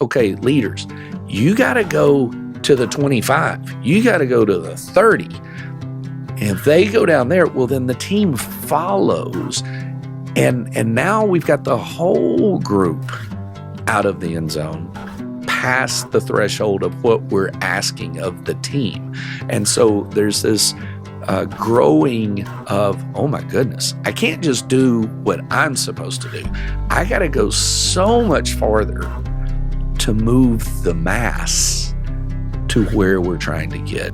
Okay, leaders, you got to go to the 25. You got to go to the 30. If they go down there, well, then the team follows. And now we've got the whole group out of the end zone, past the threshold of what we're asking of the team. And so there's this growing of, oh my goodness, I can't just do what I'm supposed to do. I got to go so much farther to move the mass to where we're trying to get.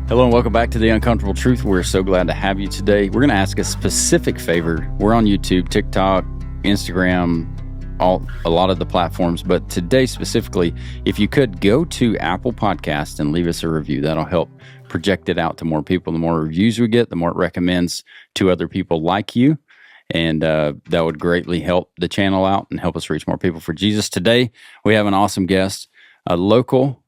Hello and welcome back to The Uncomfortable Truth. We're so glad to have you today. We're going to ask a specific favor. We're on YouTube, TikTok, Instagram, a lot of the platforms, but today specifically, if you could go to Apple Podcast and leave us a review, that'll help project it out to more people. The more reviews we get, the more it recommends to other people like you, and that would greatly help the channel out and help us reach more people for Jesus. Today, we have an awesome guest, a local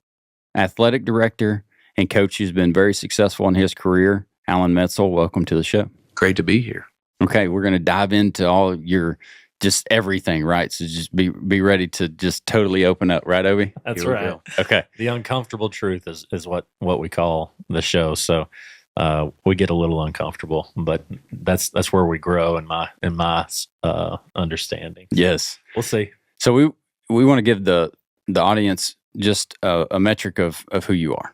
athletic director and coach who's been very successful in his career, Alan Metzel. Welcome to the show. Great to be here. Okay, we're going to dive into all your just everything, right? So just be ready to just totally open up, right, Obi? That's right. Okay. The Uncomfortable Truth is what we call the show. So we get a little uncomfortable, but that's where we grow in my understanding. Yes. We'll see. So we want to give the audience just a metric of who you are,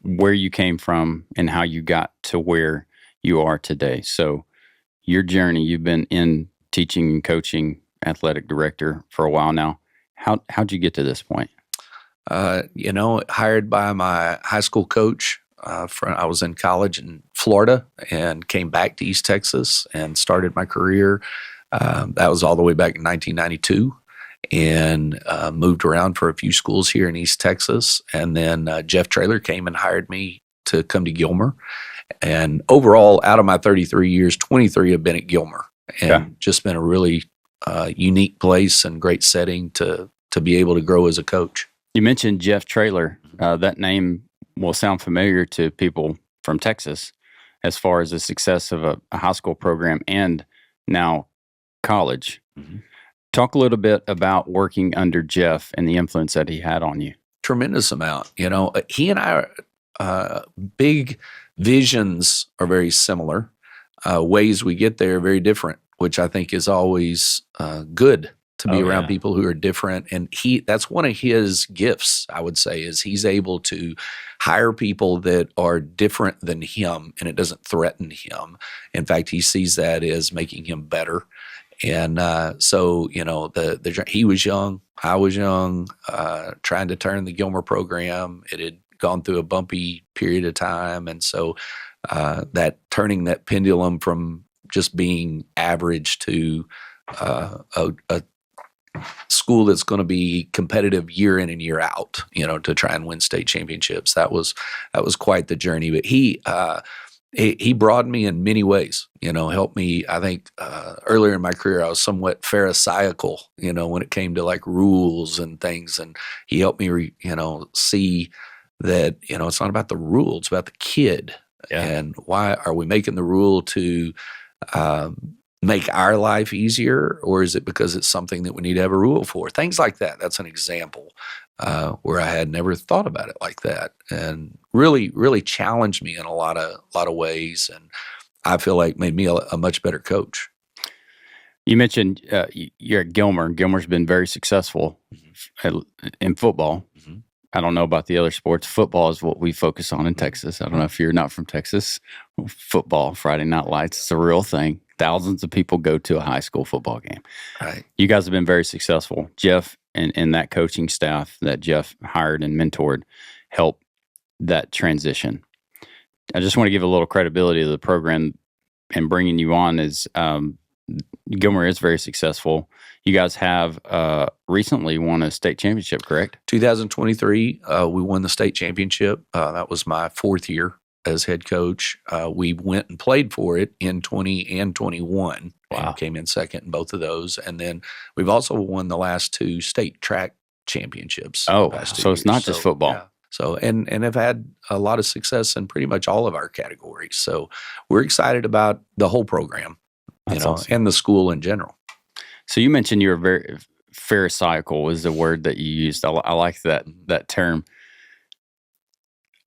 where you came from, and how you got to where you are today. So your journey, you've been in teaching and coaching, athletic director for a while now. How'd you get to this point? Hired by my high school coach. I was in college in Florida and came back to East Texas and started my career. That was all the way back in 1992, and moved around for a few schools here in East Texas. And then Jeff Traylor came and hired me to come to Gilmer. And overall, out of my 33 years, 23 have been at Gilmer. And just been a really unique place and great setting to be able to grow as a coach. You mentioned Jeff Traylor. That name will sound familiar to people from Texas as far as the success of a high school program and now college. Mm-hmm. Talk a little bit about working under Jeff and the influence that he had on you. Tremendous amount. He and I, big visions are very similar. Ways we get there are very different, which I think is always good to be around people who are different. And that's one of his gifts, I would say, is he's able to hire people that are different than him, and it doesn't threaten him. In fact, he sees that as making him better. And so, he was young, I was young, trying to turn the Gilmer program. It had gone through a bumpy period of time. And so that turning that pendulum from just being average to a school that's going to be competitive year in and year out, to try and win state championships. That was quite the journey. But he broadened me in many ways, helped me. I think earlier in my career, I was somewhat pharisaical, when it came to like rules and things. And he helped me, see that, it's not about the rule, it's about the kid. Yeah. And why are we making the rule to make our life easier, or is it because it's something that we need to have a rule for? Things like that. That's an example where I had never thought about it like that, and really, really challenged me in a lot of ways, and I feel like made me a much better coach. You mentioned you're at Gilmer. Gilmer's been very successful in football. Mm-hmm. I don't know about the other sports. Football is what we focus on in Texas. I don't know if you're not from Texas. Football, Friday Night Lights, it's a real thing. Thousands of people go to a high school football game. Right. You guys have been very successful. Jeff and that coaching staff that Jeff hired and mentored helped that transition. I just want to give a little credibility to the program and bringing you on is Gilmer is very successful. You guys have recently won a state championship, correct? 2023, we won the state championship. That was my fourth year as head coach. We went and played for it in 20 and 21. Wow. And came in second in both of those. And then we've also won the last two state track championships. Oh, so it's not just football. Yeah. So, and have had a lot of success in pretty much all of our categories. So we're excited about the whole program, That's awesome. and the school in general. So you mentioned you were very pharisaical is the word that you used. I like that term.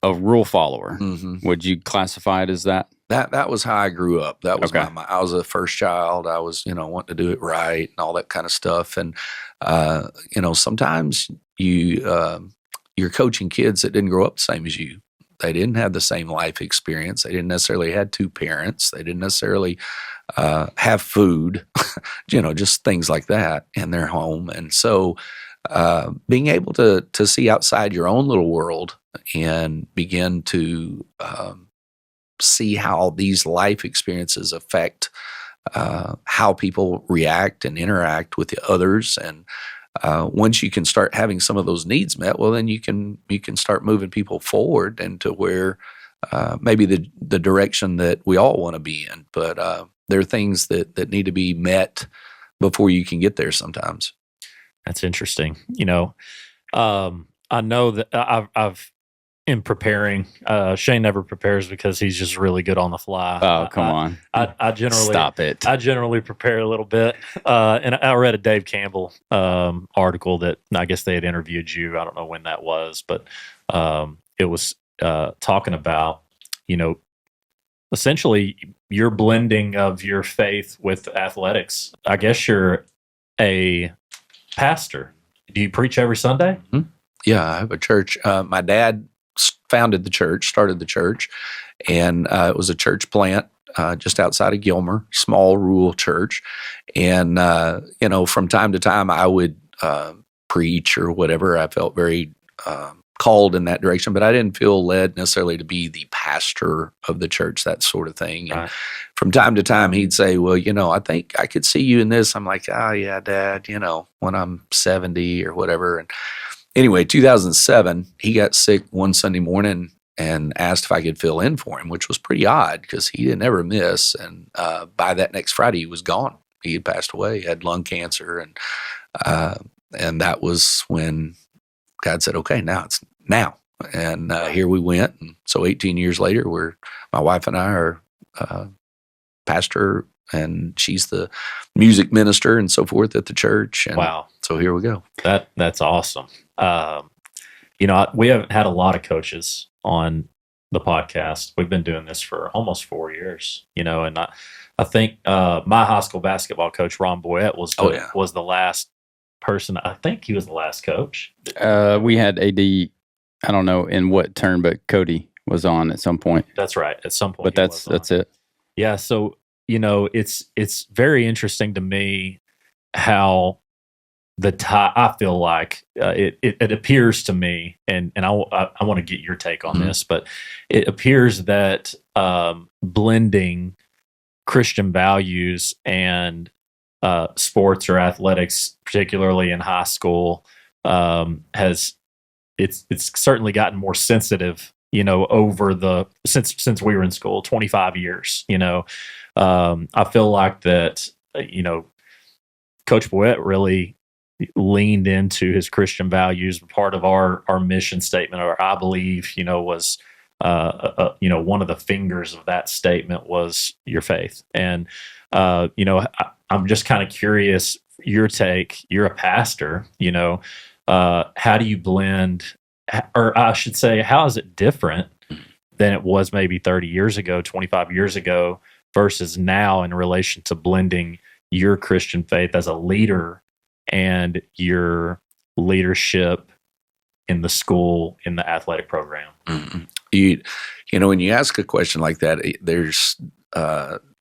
A rule follower. Mm-hmm. Would you classify it as that? That was how I grew up. That was Okay. I was a first child. I was, wanting to do it right and all that kind of stuff. And, sometimes you're coaching kids that didn't grow up the same as you. They didn't have the same life experience. They didn't necessarily had two parents. They didn't necessarily have food, just things like that in their home. And so being able to see outside your own little world and begin to see how these life experiences affect how people react and interact with the others. And once you can start having some of those needs met, well, then you can start moving people forward into where maybe the direction that we all want to be in. But there are things that need to be met before you can get there sometimes. That's interesting. I know that I've in preparing, Shane never prepares because he's just really good on the fly. Oh, come on. I generally stop it. I generally prepare a little bit. And I read a Dave Campbell article that I guess they had interviewed you. I don't know when that was, but it was talking about, essentially your blending of your faith with athletics. I guess you're a pastor. Do you preach every Sunday? Mm-hmm. Yeah, I have a church. My dad founded the church, started the church, and it was a church plant just outside of Gilmer, small rural church. And, from time to time I would preach or whatever. I felt very called in that direction, but I didn't feel led necessarily to be the pastor of the church, that sort of thing. And from time to time he'd say, well, I think I could see you in this. I'm like, oh yeah, Dad, when I'm 70 or whatever. And anyway, 2007, he got sick one Sunday morning and asked if I could fill in for him, which was pretty odd because he didn't ever miss. And by that next Friday, he was gone. He had passed away. He had lung cancer. And that was when God said, okay, now it's now. And here we went. And so 18 years later, my wife and I are pastor, and she's the music minister and so forth at the church. And wow. So here we go. That's awesome. We haven't had a lot of coaches on the podcast. We've been doing this for almost 4 years, and I think my high school basketball coach, Ron Boyette, was the last person. I think he was the last coach. We had AD, I don't know in what term, but Cody was on at some point. That's right. At some point. But that's it. Yeah. So, it's very interesting to me how I feel like it appears to me, and I want to get your take on this, but it appears that blending Christian values and sports or athletics, particularly in high school, it's certainly gotten more sensitive, over since we were in school, 25 years. I feel like that, Coach Boyette really leaned into his Christian values. Part of our mission statement, or I believe, was, one of the fingers of that statement was your faith. And, I'm just kind of curious, your take. You're a pastor, how do you blend, or I should say, how is it different than it was maybe 30 years ago, 25 years ago, versus now in relation to blending your Christian faith as a leader and your leadership in the school, in the athletic program? Mm-hmm. When you ask a question like that, there's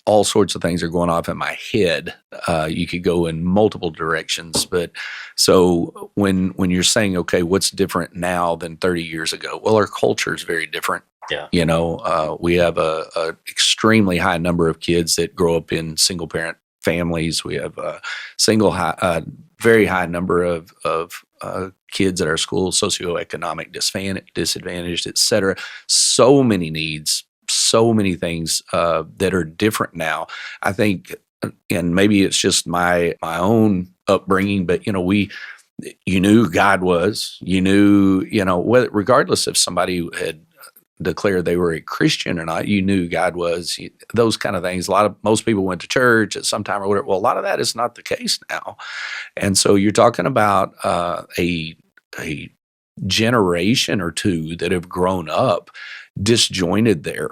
all sorts of things are going off in my head. You could go in multiple directions, but so when you're saying, okay, what's different now than 30 years ago? Well, our culture is very different. Yeah. We have a extremely high number of kids that grow up in single parent families. We have a very high number of kids at our school, socioeconomic disadvantaged, et cetera. So many needs, so many things that are different now. I think, and maybe it's just my own upbringing, but you knew who God was. You knew, regardless if somebody had declare they were a Christian or not. You knew God was, those kind of things. Most people went to church at some time or whatever. Well, a lot of that is not the case now. And so you're talking about a generation or two that have grown up disjointed there.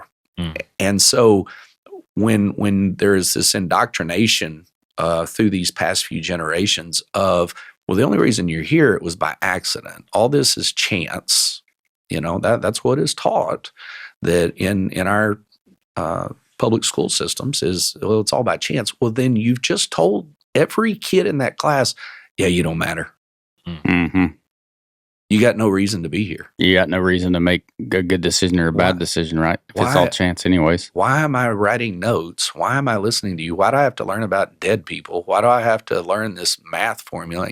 And so when there is this indoctrination through these past few generations of, well, the only reason you're here, it was by accident. All this is chance. That's what is taught, that in our public school systems is, well, it's all by chance. Well, then you've just told every kid in that class, yeah, you don't matter. Mm-hmm. You got no reason to be here. You got no reason to make a good decision or a bad decision, right? If it's all chance anyways. Why am I writing notes? Why am I listening to you? Why do I have to learn about dead people? Why do I have to learn this math formula?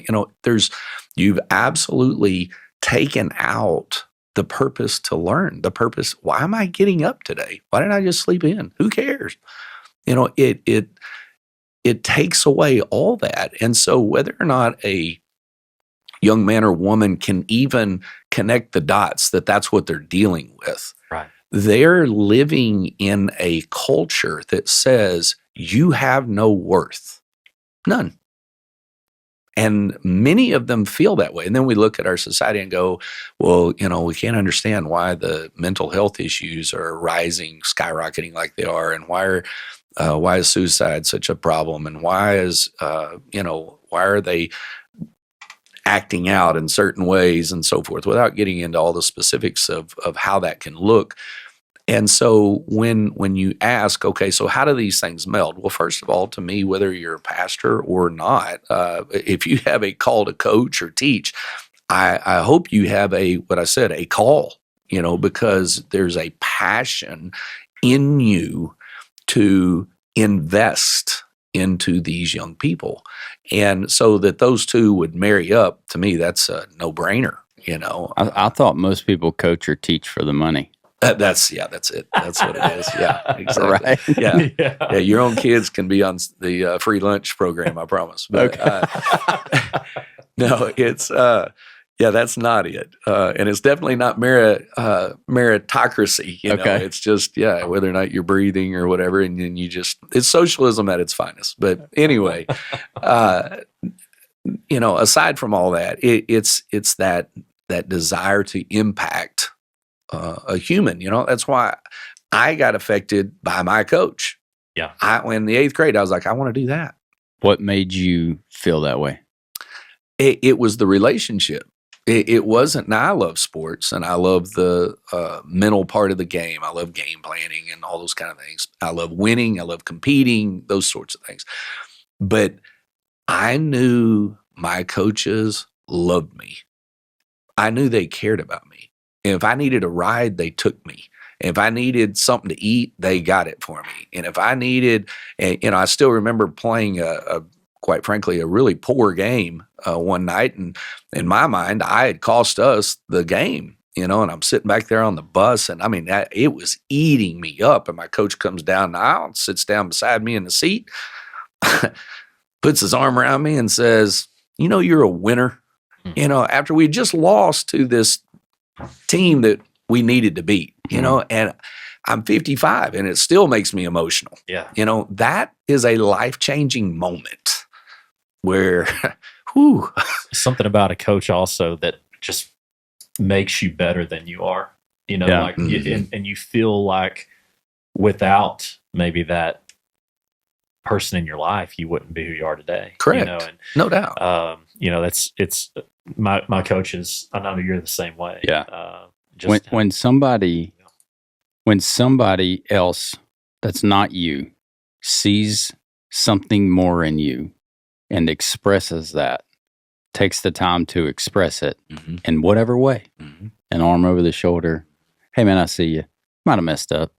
You've absolutely taken out the purpose to learn, the purpose. Why am I getting up today? Why didn't I just sleep in? Who cares? It takes away all that. And so whether or not a young man or woman can even connect the dots that that's what they're dealing with. Right. They're living in a culture that says you have no worth. None. And many of them feel that way. And then we look at our society and go, well, we can't understand why the mental health issues are rising, skyrocketing like they are, and why is suicide such a problem, and why are they acting out in certain ways and so forth, without getting into all the specifics of how that can look. And so when you ask, okay, so how do these things meld? Well, first of all, to me, whether you're a pastor or not, if you have a call to coach or teach, I hope you have a call, because there's a passion in you to invest into these young people. And so that those two would marry up, to me, that's a no-brainer, I thought most people coach or teach for the money. That's it. That's what it is. Yeah, exactly. Right. Yeah. Your own kids can be on the free lunch program, I promise. But no, it's that's not it. And it's definitely not meritocracy. It's just whether or not you're breathing or whatever, and then it's socialism at its finest. But anyway, aside from all that, it's that desire to impact a human. That's why I got affected by my coach. Yeah. In the 8th grade, I was like, I want to do that. What made you feel that way? It was the relationship. It wasn't. Now, I love sports and I love the mental part of the game. I love game planning and all those kind of things. I love winning. I love competing, those sorts of things. But I knew my coaches loved me. I knew they cared about me. And if I needed a ride, they took me. And if I needed something to eat, they got it for me. And if I needed, I still remember playing quite frankly, a really poor game one night. And in my mind, I had cost us the game, and I'm sitting back there on the bus. And it was eating me up. And my coach comes down the aisle and sits down beside me in the seat, puts his arm around me and says, you're a winner. After we just lost to this team that we needed to beat, and I'm 55 and it still makes me emotional. Yeah. That is a life-changing moment where, something about a coach also that just makes you better than you are, and you feel like without maybe that person in your life, you wouldn't be who you are today. Correct. No doubt. It's my coaches. I know you're the same way. Yeah. When somebody else that's not you sees something more in you and expresses that, takes the time to express it in whatever way, an arm over the shoulder. Hey man, I see you. Might have messed up.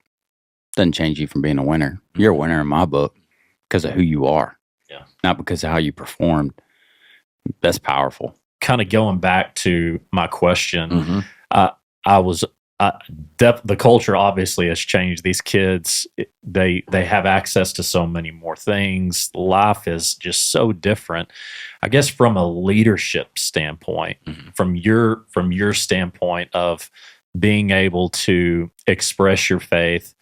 Doesn't change you from being a winner. You're a winner in my book because of who you are. Yeah. Not because of how you performed. That's powerful. Kind of going back to my question, the culture obviously has changed. These kids, they have access to so many more things. Life is just so different. I guess from a leadership standpoint, from your standpoint of being able to express your faith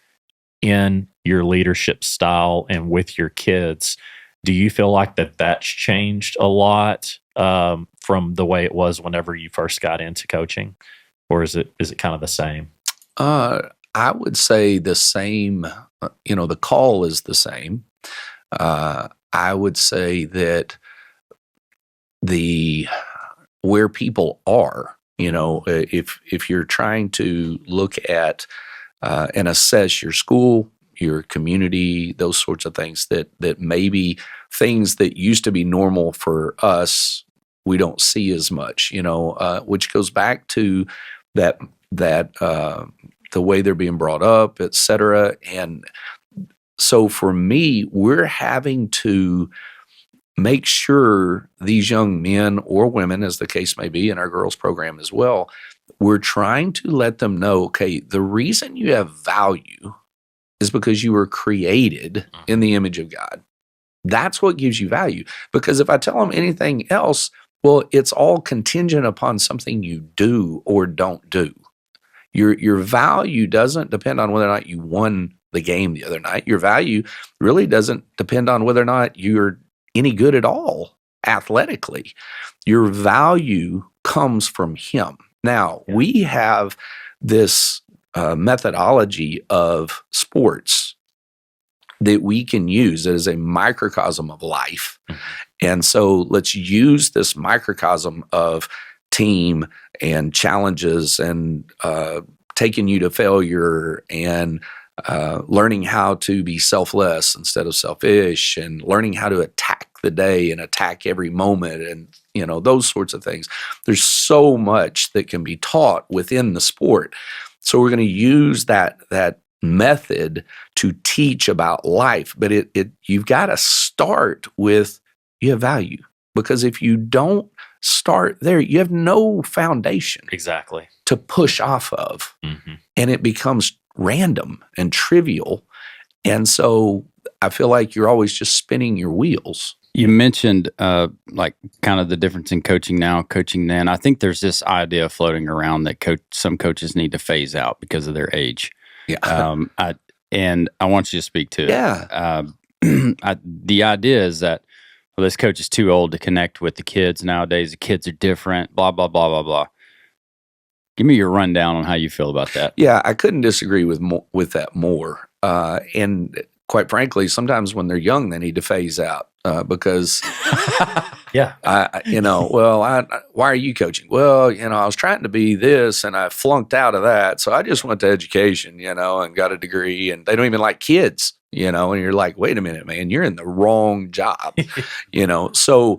in your leadership style and with your kids. Do you feel like that's changed a lot from the way it was whenever you first got into coaching, or is it kind of the same? I would say the same. The call is the same. I would say that where people are, if you're trying to look at and assess your school, your community, those sorts of things, that maybe things that used to be normal for us, we don't see as much, which goes back to that the way they're being brought up, et cetera. And so for me, we're having to make sure these young men or women, as the case may be, in our girls program as well, we're trying to let them know, okay, the reason you have value is because you were created in the image of God. That's what gives you value. Because if I tell them anything else, well, it's all contingent upon something you do or don't do. Your value doesn't depend on whether or not you won the game the other night. Your value really doesn't depend on whether or not you're any good at all athletically. Your value comes from Him. Now, we have this methodology of sports that we can use that is a microcosm of life. And so let's use this microcosm of team and challenges and taking you to failure and learning how to be selfless instead of selfish and learning how to attack the day and attack every moment and those sorts of things. There's so much that can be taught within the sport. So we're going to use that method to teach about life, but you've got to start with you have value, because if you don't start there, you have no foundation Exactly to push off of, and it becomes random and trivial. And so I feel like you're always just spinning your wheels. You mentioned like kind of the difference in coaching now, coaching then. I think there's this idea floating around that some coaches need to phase out because of their age. Yeah. And I want you to speak to it. Yeah. The idea is that, well, this coach is too old to connect with the kids nowadays. The kids are different, blah, blah, blah, blah, blah. Give me your rundown on how you feel about that. Yeah, I couldn't disagree with that more. And quite frankly, sometimes when they're young, they need to phase out because, why are you coaching? Well, I was trying to be this and I flunked out of that. So I just went to education, and got a degree, and they don't even like kids, and you're like, wait a minute, man, you're in the wrong job, So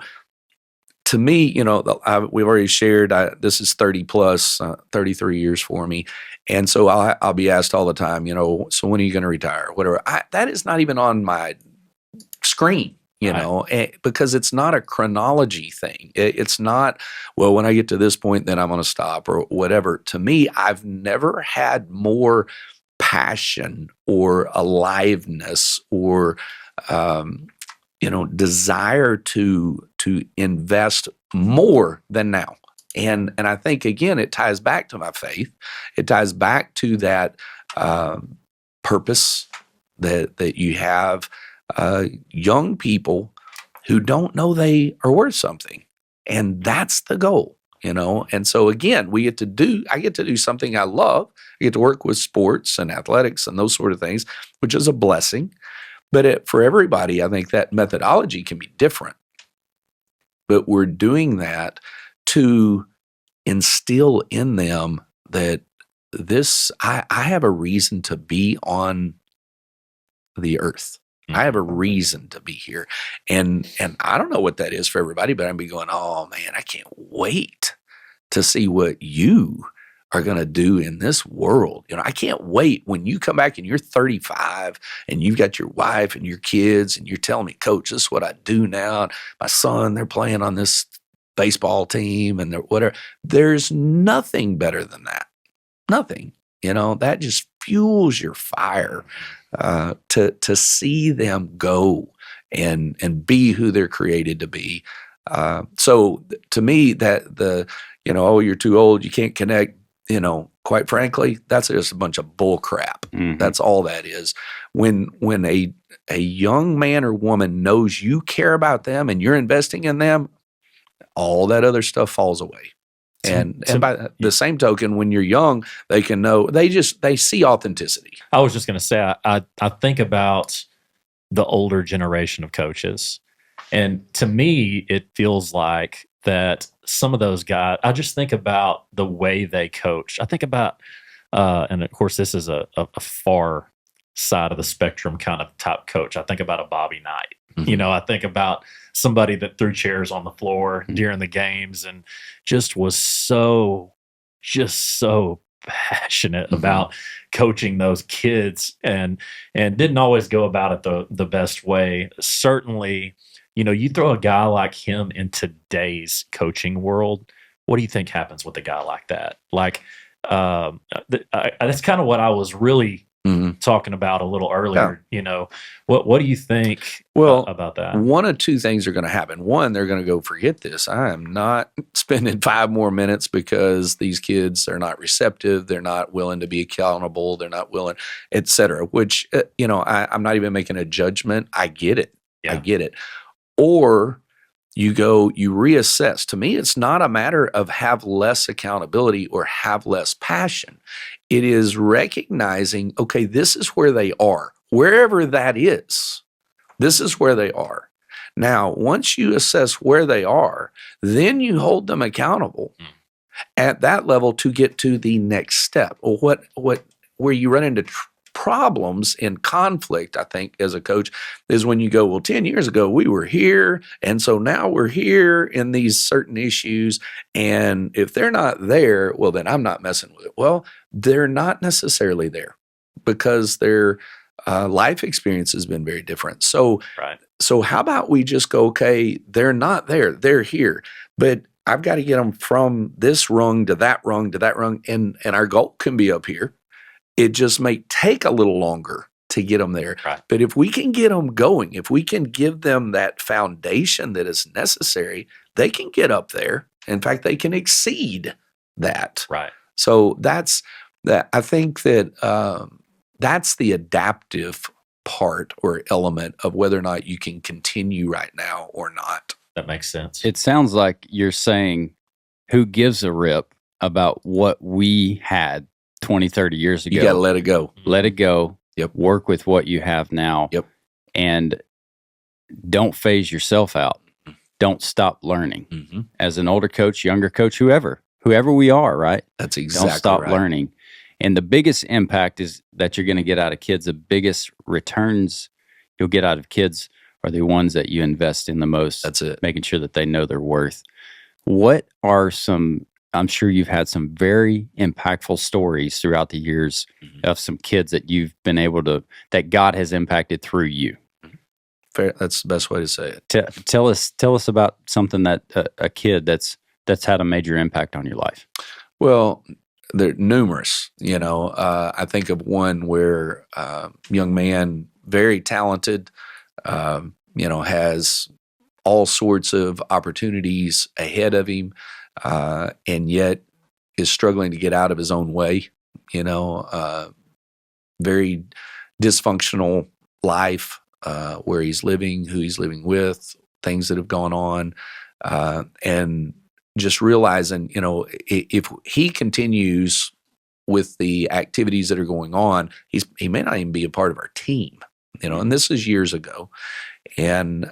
to me, we've already shared, this is 30 plus, 33 years for me. And so I'll be asked all the time, so when are you going to retire? Whatever. That is not even on my screen, because it's not a chronology thing. It's not, well, when I get to this point, then I'm going to stop or whatever. To me, I've never had more passion or aliveness or, desire to invest more than now. And I think, again, it ties back to my faith. It ties back to that purpose that you have young people who don't know they are worth something. And that's the goal, And so, again, I get to do something I love. I get to work with sports and athletics and those sort of things, which is a blessing. But for everybody, I think that methodology can be different. But we're doing that to instill in them that I have a reason to be on the earth. I have a reason to be here. And I don't know what that is for everybody, but I'd be going, oh man, I can't wait to see what you are going to do in this world. I can't wait when you come back and you're 35 and you've got your wife and your kids and you're telling me, Coach, this is what I do now. My son, they're playing on this baseball team and whatever. There's nothing better than that. Nothing. That just fuels your fire to see them go and be who they're created to be. So to me, that oh, you're too old, you can't connect. quite frankly, that's just a bunch of bull crap. Mhm. That's all that is. When a young man or woman knows you care about them and you're investing in them, all that other stuff falls away. And by the same token, when you're young, they can know, they see authenticity. I was just going to say, I think about the older generation of coaches. And to me, it feels like that some of those guys, I just think about the way they coach. I think about, and of course, this is a far side of the spectrum kind of type coach. I think about a Bobby Knight. Mhm. I think about somebody that threw chairs on the floor during the games and just was so passionate about coaching those kids and didn't always go about it the best way. Certainly, you throw a guy like him in today's coaching world, what do you think happens with a guy like that? Like, that's kind of what I was really talking about a little earlier. What do you think about that? One of two things are going to happen. One, they're going to go, forget this. I am not spending 5 more minutes because these kids are not receptive. They're not willing to be accountable. They're not willing, et cetera, which, I'm not even making a judgment. I get it. Yeah. I get it. Or you reassess. To me, it's not a matter of have less accountability or have less passion. It is recognizing, okay, this is where they are. Wherever that is, this is where they are. Now, once you assess where they are, then you hold them accountable at that level to get to the next step. Or where you run into problems in conflict, I think, as a coach, is when you go, well, 10 years ago, we were here, and so now we're here in these certain issues, and if they're not there, well, then I'm not messing with it. Well, they're not necessarily there because their life experience has been very different. So, So how about we just go, okay, they're not there, they're here, but I've got to get them from this rung to that rung to that rung, and our goal can be up here. It just may take a little longer to get them there. Right. But if we can get them going, if we can give them that foundation that is necessary, they can get up there. In fact, they can exceed that. Right. So that's that. I think that that's the adaptive part or element of whether or not you can continue right now or not. That makes sense. It sounds like you're saying, who gives a rip about what we had 20, 30 years ago? You got to let it go. Let it go. Yep. Work with what you have now. Yep. And don't phase yourself out. Don't stop learning. Mm-hmm. As an older coach, younger coach, whoever we are, right? That's exactly Don't stop right. learning. And the biggest impact is that you're going to get out of kids. The biggest returns you'll get out of kids are the ones that you invest in the most. That's it. Making sure that they know their worth. What are some, I'm sure you've had some very impactful stories throughout the years of some kids that you've been able to, that God has impacted through you. Fair. That's the best way to say it. Tell us about something that a kid that's had a major impact on your life. Well, they're numerous. I think of one where young man, very talented, has all sorts of opportunities ahead of him, and yet is struggling to get out of his own way. Very dysfunctional life where he's living, who he's living with, things that have gone on, and just realizing, if he continues with the activities that are going on, he may not even be a part of our team, and this is years ago. And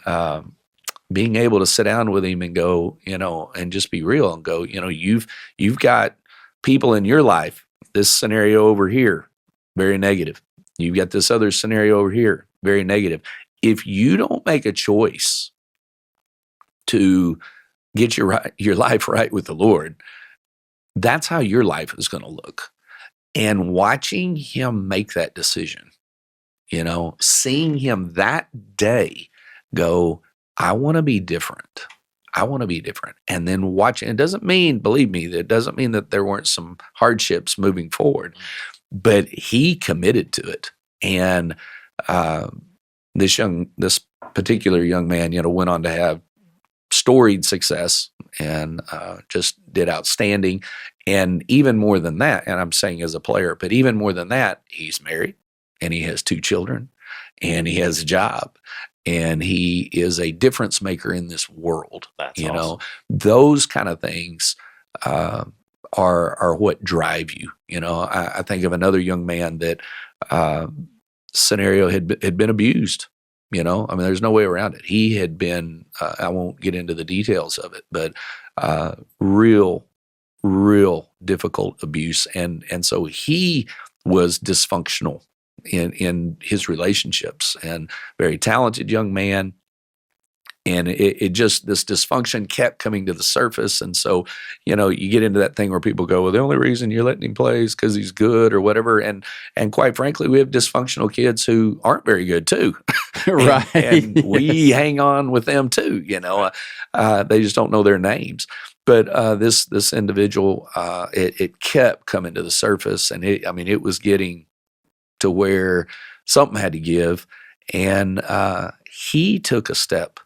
being able to sit down with him and go, and just be real and go, you've got people in your life, this scenario over here, very negative. You've got this other scenario over here, very negative. If you don't make a choice to get your life right with the Lord, that's how your life is going to look. And watching him make that decision, seeing him that day go, I want to be different. I want to be different. And then watching, it doesn't mean, believe me, it doesn't mean that there weren't some hardships moving forward, but he committed to it. And this particular young man, went on to have storied success and just did outstanding. And even more than that, and I'm saying as a player, but even more than that, he's married and he has 2 children and he has a job and he is a difference maker in this world. That's you awesome. know, those kind of things are what drive you. You know, I think of another young man that scenario had been abused. You know, I mean, there's no way around it. He had been, I won't get into the details of it, but real difficult abuse. And so he was dysfunctional in his relationships, and very talented young man. And it just, this dysfunction kept coming to the surface. And so, you know, you get into that thing where people go, well, the only reason you're letting him play is because he's good or whatever. And quite frankly, we have dysfunctional kids who aren't very good too. Right. And we hang on with them too, you know. They just don't know their names. But this individual, it kept coming to the surface. And it was getting to where something had to give. And he took a step.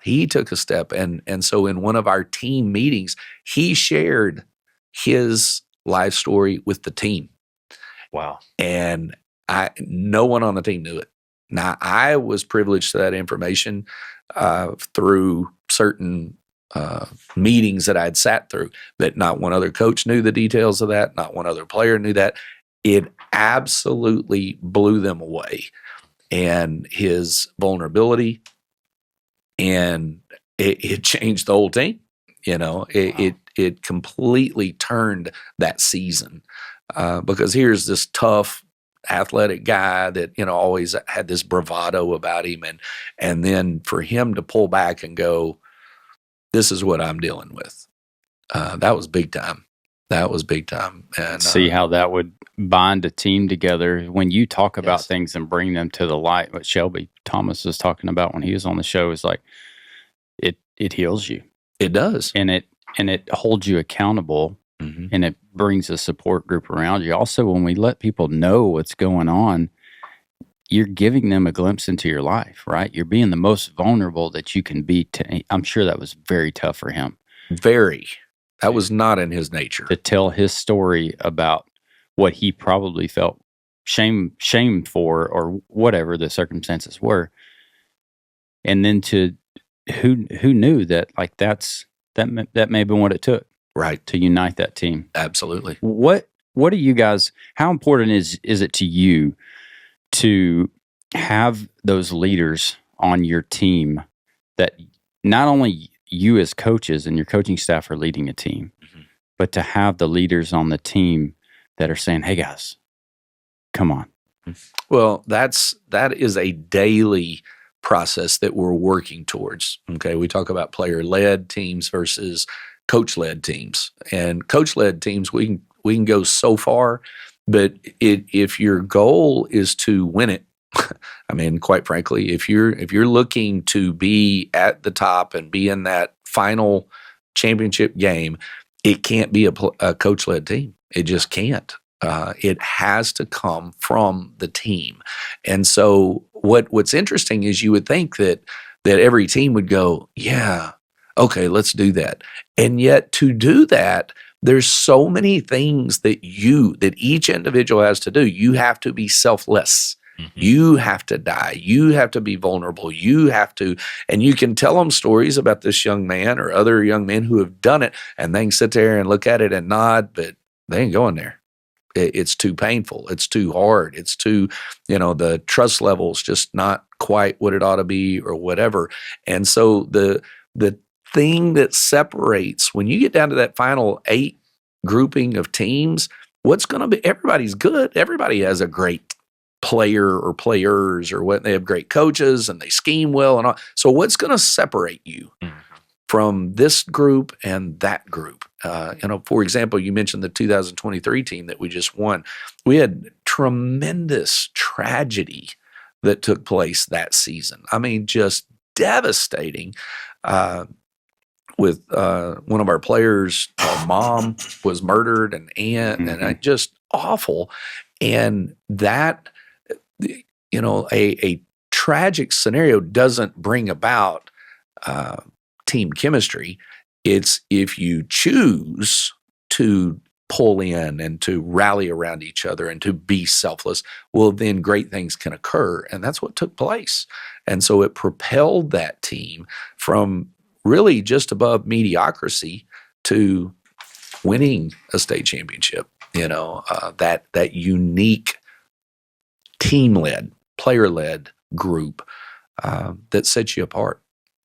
And so in one of our team meetings, he shared his life story with the team. Wow. And no one on the team knew it. Now, I was privileged to that information through certain meetings that I'd sat through, that not one other coach knew the details of that. Not one other player knew that. It absolutely blew them away. And his vulnerability, and it changed the whole team. You know, it completely turned that season because here's this tough, athletic guy that, you know, always had this bravado about him, and then for him to pull back and go, this is what I'm dealing with. That was big time. And see how that would bind a team together when you talk about Yes. things and bring them to the light. What Shelby Thomas was talking about when he was on the show is like it heals you, it does. and it holds you accountable, Mhm. and it brings a support group around you. Also, when we let people know what's going on, you're giving them a glimpse into your life, right? You're being the most vulnerable that you can be. I'm sure that was very tough for him That was not in his nature. to tell his story about what he probably felt shamed for, or whatever the circumstances were. And then to who knew that, like, that may have been what it took Right. to unite that team. Absolutely. What do you guys, how important is it to you to have those leaders on your team, that not only you as coaches and your coaching staff are leading a team, Mhm. but to have the leaders on the team that are saying, hey guys, come on. Well, that is a daily process that we're working towards. Okay, we talk about player-led teams versus coach-led teams, and coach-led teams we can go so far, but if your goal is to win it, I mean, quite frankly, if you're looking to be at the top and be in that final championship game, it can't be a coach-led team. It just can't. It has to come from the team. And so what's interesting is you would think that every team would go, yeah, okay, let's do that. And yet to do that, there's so many things that each individual has to do. You have to be selfless. Mhm. You have to die. You have to be vulnerable. You have to, and you can tell them stories about this young man or other young men who have done it, and they can sit there and look at it and nod, but they ain't going there. It's too painful. It's too hard. It's too, the trust level's just not quite what it ought to be or whatever. And so the thing that separates, when you get down to that final 8 grouping of teams, what's going to be, everybody's good. Everybody has a great player or players, or what, they have great coaches and they scheme well and all. So what's going to separate you from this group and that group? For example, you mentioned the 2023 team that we just won. We had tremendous tragedy that took place that season. I mean, just devastating. With one of our players, mom was murdered, and aunt, and just awful. And that, a tragic scenario doesn't bring about team chemistry. It's if you choose to pull in and to rally around each other and to be selfless, well, then great things can occur. And that's what took place. And so it propelled that team from really just above mediocrity to winning a state championship. That unique team-led, player-led group that sets you apart.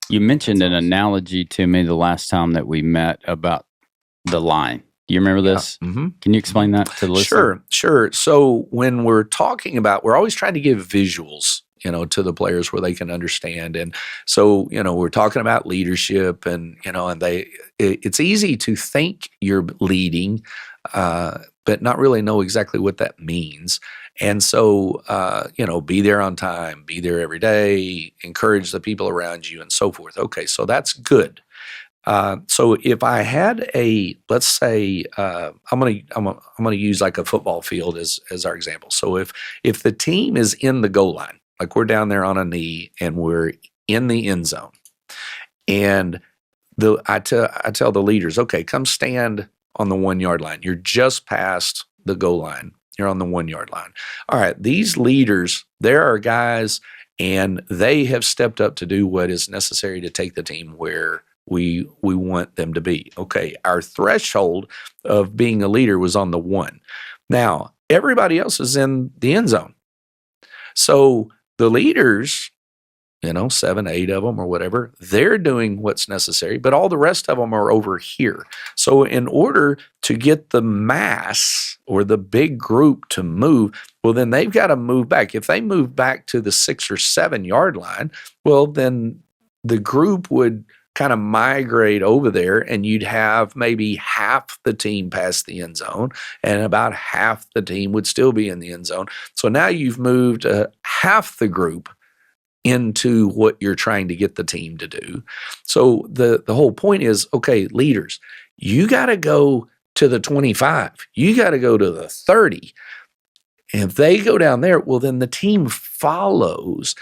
You mentioned an analogy to me the last time that we met about the line. Do you remember this? Yeah. Mm-hmm. Can you explain that to the listener? Sure. So when we're talking about, we're always trying to give visuals, to the players where they can understand. And so, we're talking about leadership and it's easy to think you're leading, but not really know exactly what that means. And so, be there on time, be there every day, encourage the people around you and so forth. Okay. So that's good. So if I had let's say, I'm going to use like a football field as our example. So if the team is in the goal line, like we're down there on a knee and we're in the end zone, and I tell the leaders, okay, come stand on the 1 yard line. You're just past the goal line. You're on the 1 yard line. All right. These leaders, there are guys, and they have stepped up to do what is necessary to take the team where we want them to be. Okay, our threshold of being a leader was on the 1. Now, everybody else is in the end zone. So the leaders, 7, 8 of them or whatever, they're doing what's necessary, but all the rest of them are over here. So in order to get the mass or the big group to move, well, then they've got to move back. If they move back to the 6 or 7 yard line, well, then the group would kind of migrate over there, and you'd have maybe half the team past the end zone, and about half the team would still be in the end zone. So now you've moved half the group into what you're trying to get the team to do. So the whole point is, okay, leaders, you got to go to the 25. You got to go to the 30. And if they go down there, well, then the team follows.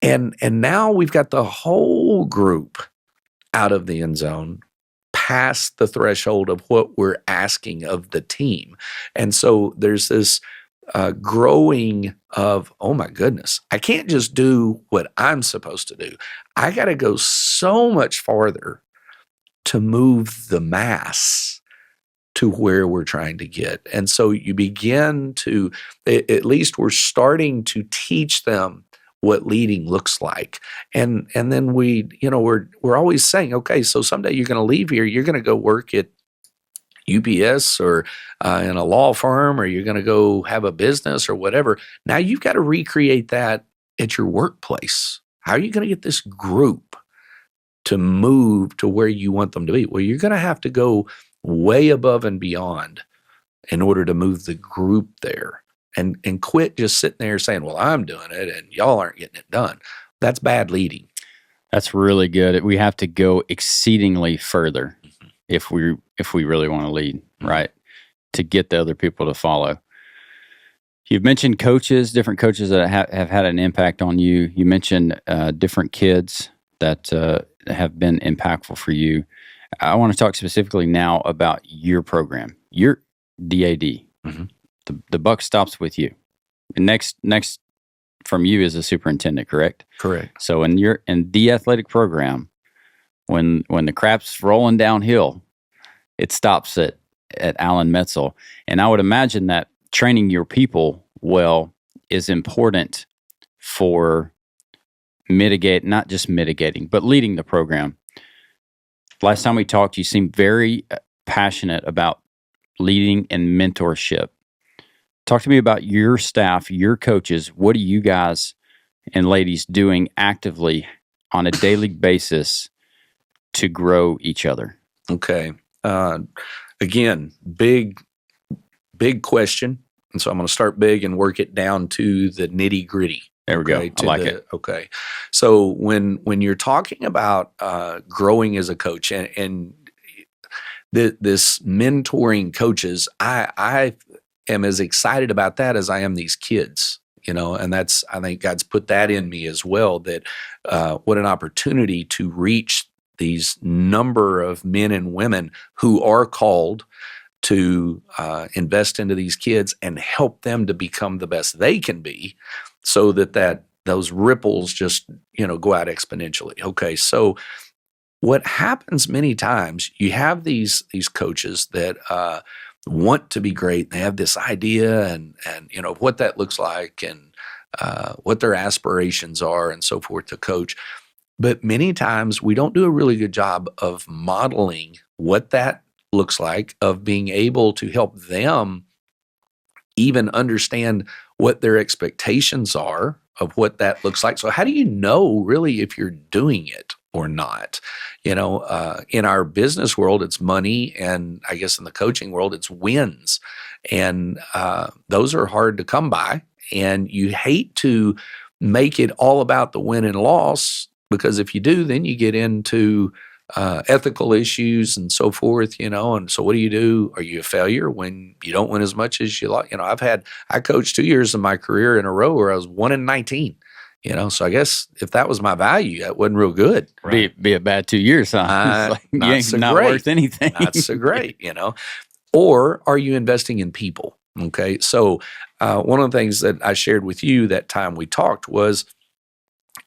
And now we've got the whole group out of the end zone, past the threshold of what we're asking of the team. And so there's this growing of, oh my goodness, I can't just do what I'm supposed to do. I got to go so much farther to move the mass to where we're trying to get. And so you begin to, at least we're starting to teach them what leading looks like. And then we're always saying, okay, so someday you're going to leave here, you're going to go work at UPS or in a law firm, or you're going to go have a business or whatever. Now you've got to recreate that at your workplace. How are you going to get this group to move to where you want them to be? Well, you're going to have to go way above and beyond in order to move the group there. And quit just sitting there saying, well, I'm doing it and y'all aren't getting it done. That's bad leading. That's really good. We have to go exceedingly further if we really want to lead, right? To get the other people to follow. You've mentioned coaches, different coaches that have had an impact on you. You mentioned different kids that have been impactful for you. I want to talk specifically now about your program. You're the AD. Mm-hmm. The buck stops with you. And next from you is a superintendent, correct? Correct. So in the athletic program, when the crap's rolling downhill, it stops at Allen Metzel. And I would imagine that training your people well is important for not just mitigating, but leading the program. Last time we talked, you seemed very passionate about leading and mentorship. Talk to me about your staff, your coaches. What are you guys and ladies doing actively on a daily basis to grow each other? Okay. Again, big question. And so I'm going to start big and work it down to the nitty gritty. There we go. I like it. Okay. So when you're talking about growing as a coach and this mentoring coaches, I am as excited about that as I am these kids, and I think God's put that in me as well, that what an opportunity to reach these number of men and women who are called to invest into these kids and help them to become the best they can be, so that those ripples just go out exponentially. Okay, so what happens many times, you have these coaches that want to be great. They have this idea and what that looks like and what their aspirations are and so forth to coach. But many times we don't do a really good job of modeling what that looks like, of being able to help them even understand what their expectations are of what that looks like. So how do you know really if you're doing it or not? In our business world, it's money, and I guess in the coaching world, it's wins. And those are hard to come by. And you hate to make it all about the win and loss, because if you do, then you get into ethical issues and so forth, and so what do? Are you a failure when you don't win as much as you like? I coached 2 years of my career in a row where I was 1-19, so I guess if that was my value, that wasn't real good. Right? Be a bad 2 years, huh? It's not you ain't so not great. worth anything. Not so great, Or are you investing in people? Okay, so one of the things that I shared with you that time we talked was,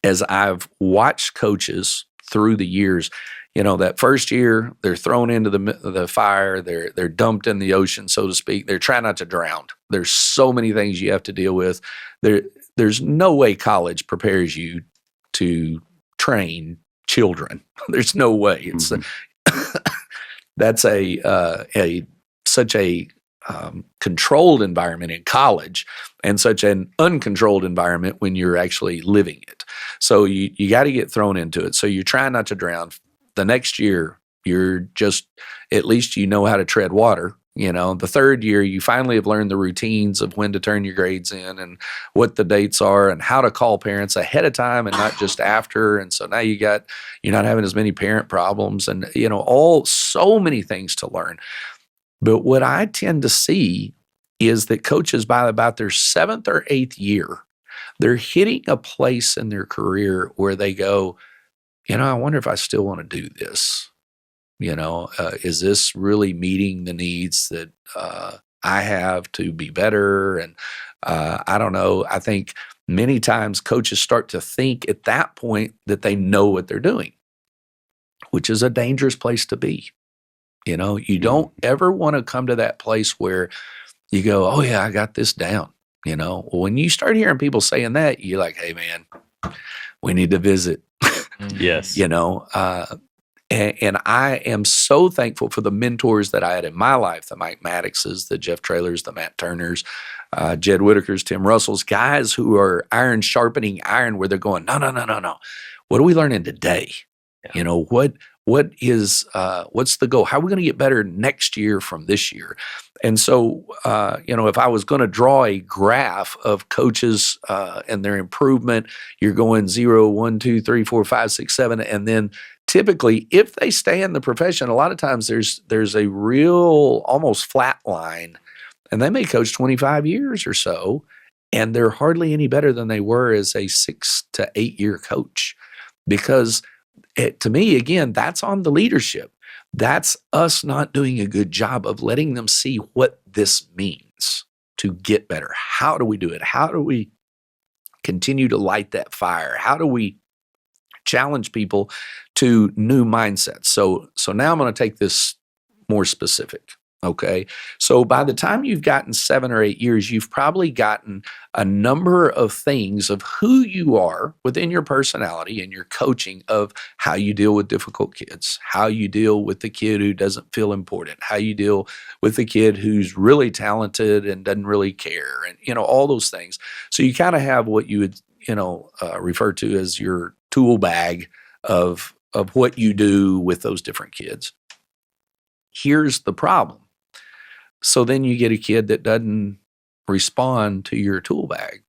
as I've watched coaches through the years, that first year they're thrown into the fire, they're dumped in the ocean, so to speak. They're trying not to drown. There's so many things you have to deal with. There's no way college prepares you to train children. There's no way. It's that's such a controlled environment in college, and such an uncontrolled environment when you're actually living it. So you got to get thrown into it. So you're trying not to drown. The next year, you're just, at least you know how to tread water. The third year, you finally have learned the routines of when to turn your grades in and what the dates are and how to call parents ahead of time and not just after. And so now you're not having as many parent problems and, so many things to learn. But what I tend to see is that coaches, by about their 7th or 8th year, they're hitting a place in their career where they go, I wonder if I still want to do this. Is this really meeting the needs that I have to be better? And I don't know. I think many times coaches start to think at that point that they know what they're doing, which is a dangerous place to be. You don't ever want to come to that place where you go, oh yeah, I got this down. When you start hearing people saying that, you're like, hey man, we need to visit. Yes. And I am so thankful for the mentors that I had in my life, the Mike Maddoxes, the Jeff Trailers, the Matt Turners, Jed Whitakers, Tim Russells, guys who are iron sharpening iron, where they're going, no. What are we learning today? Yeah. What's the goal? How are we going to get better next year from this year? And so, if I was going to draw a graph of coaches and their improvement, you're going 0, 1, 2, 3, 4, 5, 6, 7, and then typically, if they stay in the profession, a lot of times there's a real almost flat line, and they may coach 25 years or so, and they're hardly any better than they were as a 6 to 8 year coach, because to me, again, that's on the leadership. That's us not doing a good job of letting them see what this means to get better. How do we do it? How do we continue to light that fire? How do we challenge people to new mindsets? So now I'm going to take this more specific. Okay. So by the time you've gotten 7 or 8 years, you've probably gotten a number of things of who you are within your personality and your coaching, of how you deal with difficult kids, how you deal with the kid who doesn't feel important, how you deal with the kid who's really talented and doesn't really care, and, all those things. So you kind of have what you would, refer to as your tool bag of what you do with those different kids. Here's the problem. So then you get a kid that doesn't respond to your tool bag.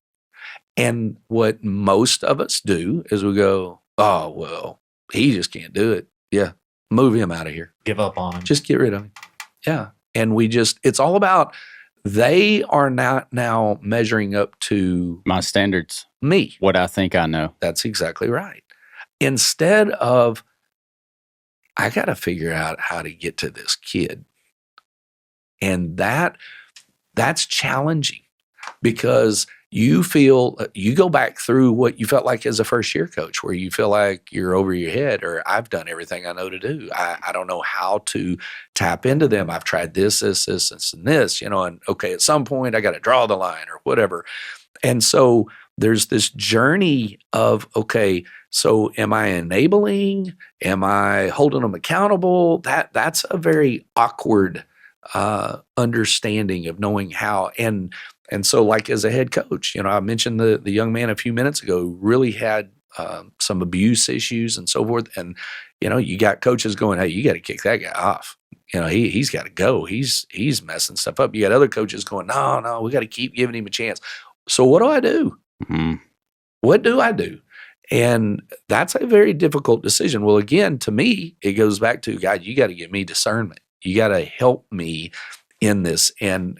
And what most of us do is we go, oh, well, he just can't do it. Yeah, move him out of here. Give up on him. Just get rid of him. Yeah. And it's all about, they are not now measuring up to my standards, me. What I think I know. That's exactly right. Instead of I got to figure out how to get to this kid. And that's challenging because you feel, you go back through what you felt like as a first year coach, where you feel like you're over your head, or I've done everything I know to do. I don't know how to tap into them. I've tried this, and this, and okay, at some point I got to draw the line or whatever. And so there's this journey of, okay, so am I enabling? Am I holding them accountable? That's a very awkward understanding of knowing how. And so, like, as a head coach, I mentioned the young man a few minutes ago who really had some abuse issues and so forth. And, you got coaches going, hey, you got to kick that guy off. He's got to go. He's messing stuff up. You got other coaches going, no, we got to keep giving him a chance. So what do I do? Mm-hmm. What do I do? And that's a very difficult decision. Well, again, to me, it goes back to, God, you got to give me discernment. You got to help me in this. And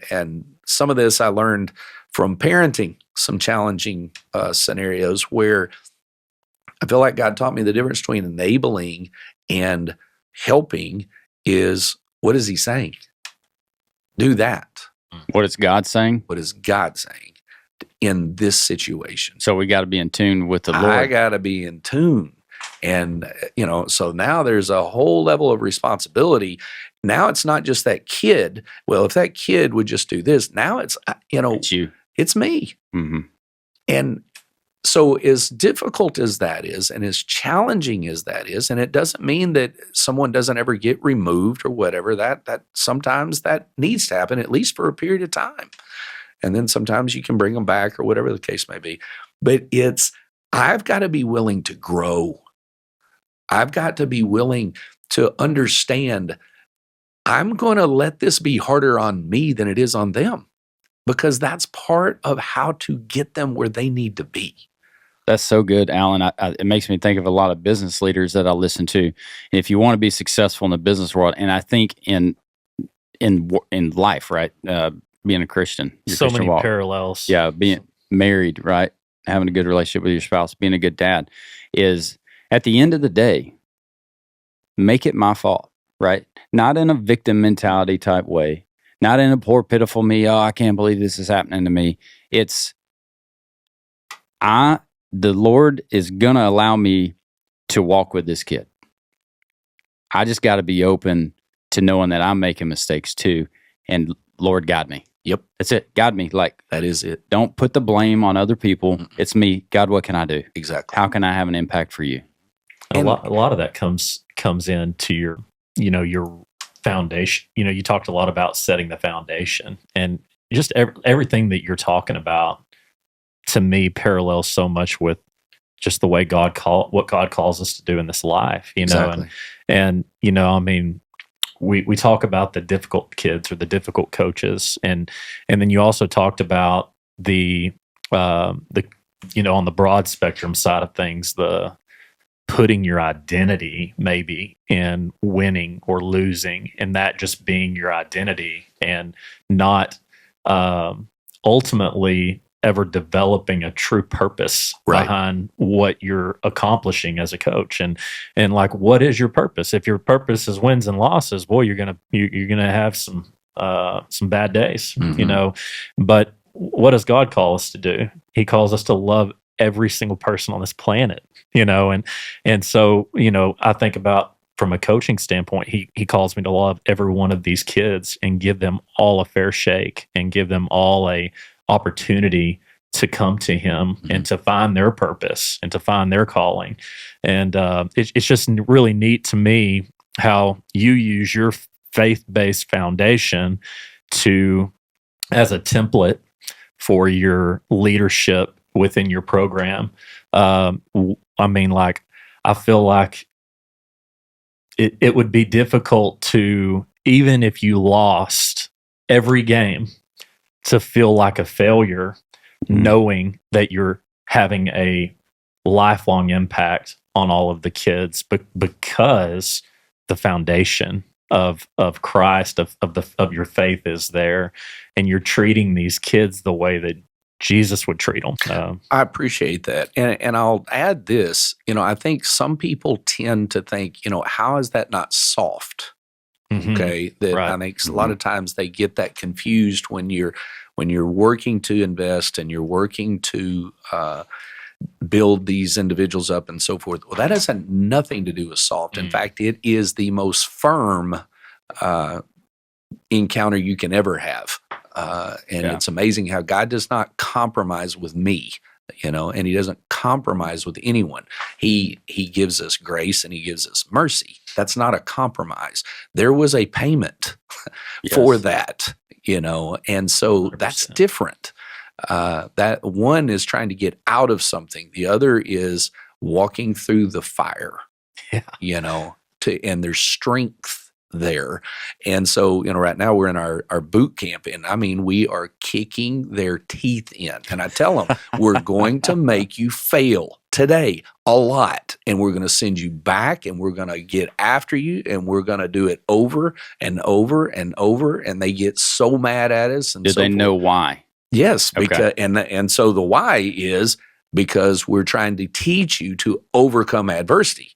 some of this I learned from parenting, some challenging scenarios where I feel like God taught me the difference between enabling and helping is, what is he saying? Do that. What is God saying? What is God saying in this situation? So we got to be in tune with the Lord. I got to be in tune. And, so now there's a whole level of responsibility. Now it's not just that kid. Well, if that kid would just do this, now it's, It's you. it's me. Mm-hmm. And so as difficult as that is, and as challenging as that is, and it doesn't mean that someone doesn't ever get removed or whatever, that sometimes that needs to happen, at least for a period of time. And then sometimes you can bring them back or whatever the case may be. But I've got to be willing to grow. I've got to be willing to understand I'm going to let this be harder on me than it is on them, because that's part of how to get them where they need to be. That's so good, Alan. It makes me think of a lot of business leaders that I listen to. And if you want to be successful in the business world, and I think in life, right, being a Christian, so Christian many walk, parallels. yeah, being married, right, having a good relationship with your spouse, being a good dad, is at the end of the day, make it my fault, right? Not in a victim mentality type way, not in a poor, pitiful me, oh, I can't believe this is happening to me. It's, the Lord is going to allow me to walk with this kid. I just got to be open to knowing that I'm making mistakes too. And Lord, guide me. Yep. That's it. Guide me. Like, that is it. Don't put the blame on other people. Mm-mm. It's me. God, what can I do? Exactly. How can I have an impact for you? And a lot of that comes into your, your foundation. You talked a lot about setting the foundation, and just everything that you're talking about, to me, parallels so much with just the way what God calls us to do in this life, Exactly. and we talk about the difficult kids or the difficult coaches, and then you also talked about the on the broad spectrum side of things, the putting your identity maybe in winning or losing, and that just being your identity, and not ultimately ever developing a true purpose behind what you're accomplishing as a coach. And like, what is your purpose? If your purpose is wins and losses, boy, you're gonna have some bad days, Mm-hmm. But what does God call us to do? He calls us to love every single person on this planet, and so, I think about, from a coaching standpoint, he calls me to love every one of these kids and give them all a fair shake and give them all a opportunity to come to him, mm-hmm. and to find their purpose and to find their calling. And it's just really neat to me how you use your faith-based foundation as a template for your leadership within your program. I feel like it would be difficult to, even if you lost every game, to feel like a failure, knowing that you're having a lifelong impact on all of the kids, but because the foundation of Christ, of your faith is there, and you're treating these kids the way that Jesus would treat them. I appreciate that. And I'll add this, I think some people tend to think, how is that not soft? Okay. That Right. I think a lot of times they get that confused when you're working to invest and you're working to build these individuals up and so forth. Well, that has nothing to do with soft. In fact, it is the most firm encounter you can ever have. And it's amazing how God does not compromise with me, and he doesn't compromise with anyone. He gives us grace and he gives us mercy. That's not a compromise. There was a payment for that, and so 100%. That's different. That one is trying to get out of something. The other is walking through the fire, and there's strength there. And so, right now we're in our boot camp, and I mean, we are kicking their teeth in. And I tell them, we're going to make you fail today a lot, and we're going to send you back, and we're going to get after you, and we're going to do it over and over and over. And they get so mad at us. And do they know why? Yes, because and so the why is because we're trying to teach you to overcome adversity.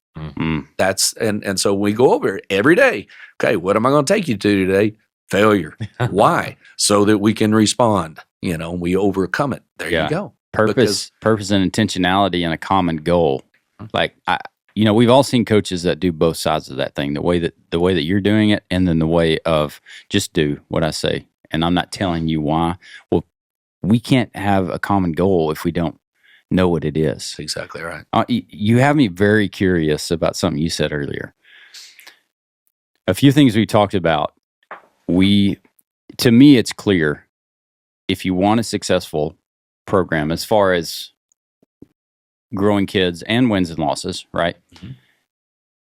That's and so we go over it every day. Okay, what am I going to take you to today? Failure. Why? So that we can respond. We overcome it. There you go. Purpose and intentionality and a common goal. Like we've all seen coaches that do both sides of that thing. The way that you're doing it, and then the way of just do what I say, and I'm not telling you why. Well, we can't have a common goal if we don't know what it is. That's exactly right. You have me very curious about something you said earlier. A few things we talked about. To me, it's clear if you want a successful program as far as growing kids and wins and losses, right? Mm-hmm.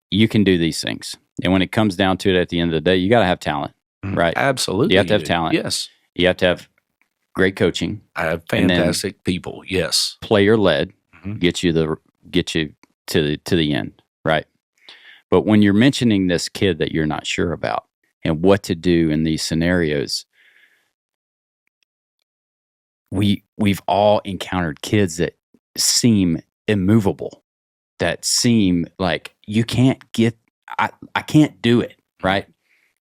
You can do these things. And when it comes down to it at the end of the day, you got to have talent, right? Absolutely. You have to have talent. Yes. You have to have great coaching. I have fantastic people. Yes. Player led, get you to the end, right? But when you're mentioning this kid that you're not sure about and what to do in these scenarios, we've all encountered kids that seem immovable, that seem like you can't get, I can't do it, right?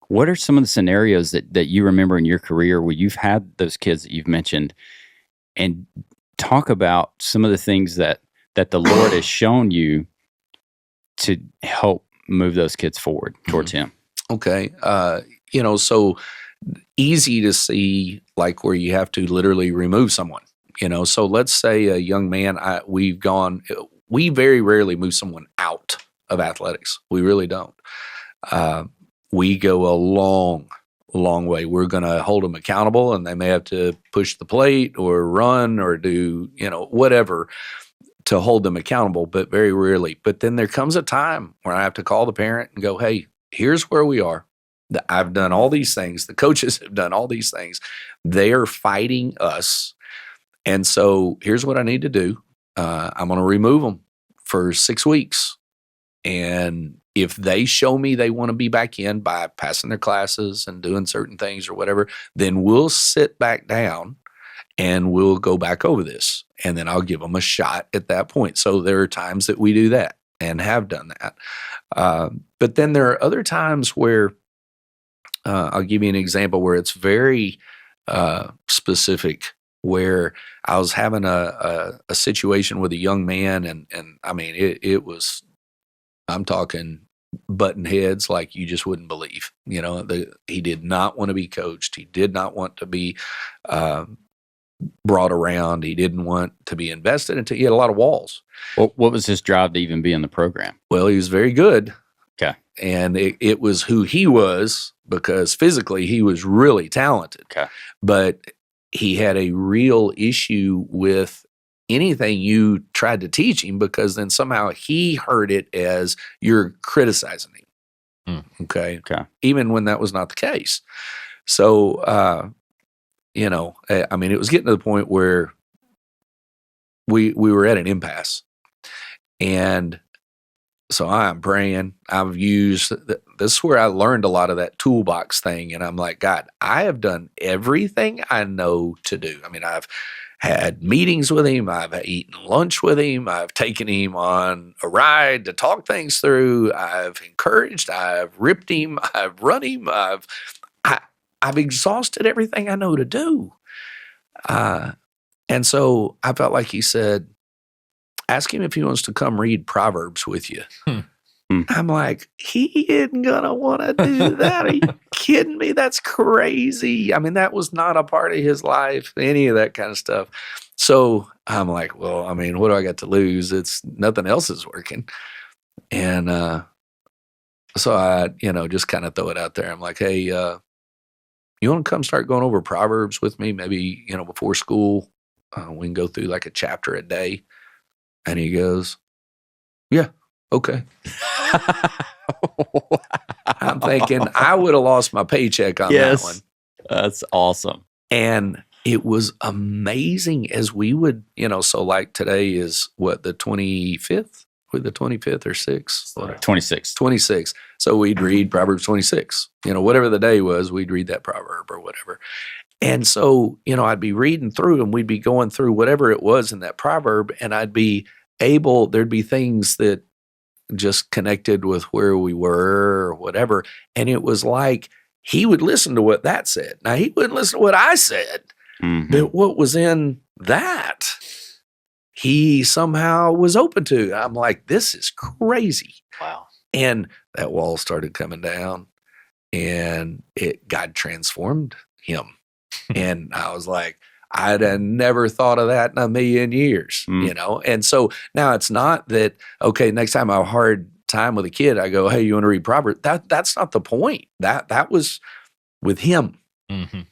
What are some of the scenarios that you remember in your career where you've had those kids that you've mentioned, and talk about some of the things that the Lord has shown you to help move those kids forward towards Him? Okay. So easy to see, like where you have to literally remove someone, so let's say a young man, we very rarely move someone out of athletics. We really don't. We go a long way. We're going to hold them accountable, and they may have to push the plate or run or do, whatever to hold them accountable, but very rarely. But then there comes a time where I have to call the parent and go, hey, here's where we are. I've done all these things. The coaches have done all these things. They are fighting us. And so here's what I need to do. I'm going to remove them for 6 weeks. And if they show me they want to be back in by passing their classes and doing certain things or whatever, then we'll sit back down and we'll go back over this. And then I'll give them a shot at that point. So there are times that we do that and have done that. But then there are other times where I'll give you an example where it's very specific, where I was having a situation with a young man, and I mean, it was, I'm talking button heads like you just wouldn't believe. He did not want to be coached. He did not want to be brought around. He didn't want to be invested into. He had a lot of walls. What was his drive to even be in the program? Well, he was very good. Okay. And it was who he was, because physically he was really talented. Okay. But he had a real issue with anything you tried to teach him, because then somehow he heard it as you're criticizing him. Okay. Even when that was not the case. So, I mean, it was getting to the point where we were at an impasse. And so I'm praying. I've used, this is where I learned a lot of that toolbox thing. And I'm like, God, I have done everything I know to do. I mean, had meetings with him. I've eaten lunch with him. I've taken him on a ride to talk things through. I've encouraged. I've ripped him. I've run him. I've exhausted everything I know to do. And so I felt like he said, ask him if he wants to come read Proverbs with you. I'm like, he isn't going to want to do that. Are you kidding me? That's crazy. I mean, that was not a part of his life, any of that kind of stuff. So I'm like, well, I mean, what do I got to lose? It's nothing else is working. And so I, just kind of throw it out there. I'm like, hey, you want to come start going over Proverbs with me? Maybe, before school, we can go through like a chapter a day. And he goes, yeah, okay. I'm thinking I would have lost my paycheck on that one. That's awesome. And it was amazing as we would, so like today is what, the 25th? Or the 25th or 6th? 26. 26. So we'd read Proverbs 26. Whatever the day was, we'd read that proverb or whatever. And so, I'd be reading through and we'd be going through whatever it was in that proverb, and I'd be there'd be things that just connected with where we were or whatever. And it was like he would listen to what that said. Now, he wouldn't listen to what I said, but what was in that, he somehow was open to. I'm like, this is crazy. Wow. And that wall started coming down, and God transformed him. And I was like, I'd have never thought of that in a million years, And so now it's not that, okay, next time I have a hard time with a kid, I go, hey, you want to read Proverbs? That's not the point. That was with him, and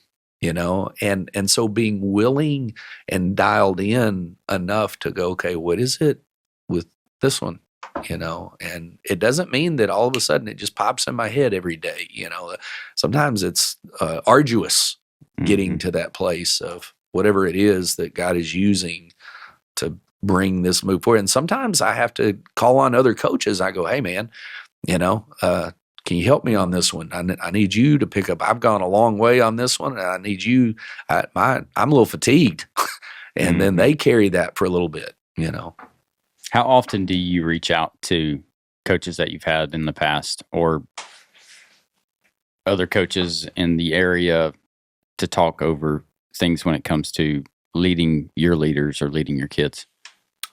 so being willing and dialed in enough to go, okay, what is it with this one? And it doesn't mean that all of a sudden it just pops in my head every day. Sometimes it's arduous getting to that place of whatever it is that God is using to bring this move forward. And sometimes I have to call on other coaches. I go, hey, man, can you help me on this one? I need you to pick up. I've gone a long way on this one, and I need you. I'm a little fatigued. And then they carry that for a little bit, How often do you reach out to coaches that you've had in the past or other coaches in the area to talk over things when it comes to leading your leaders or leading your kids?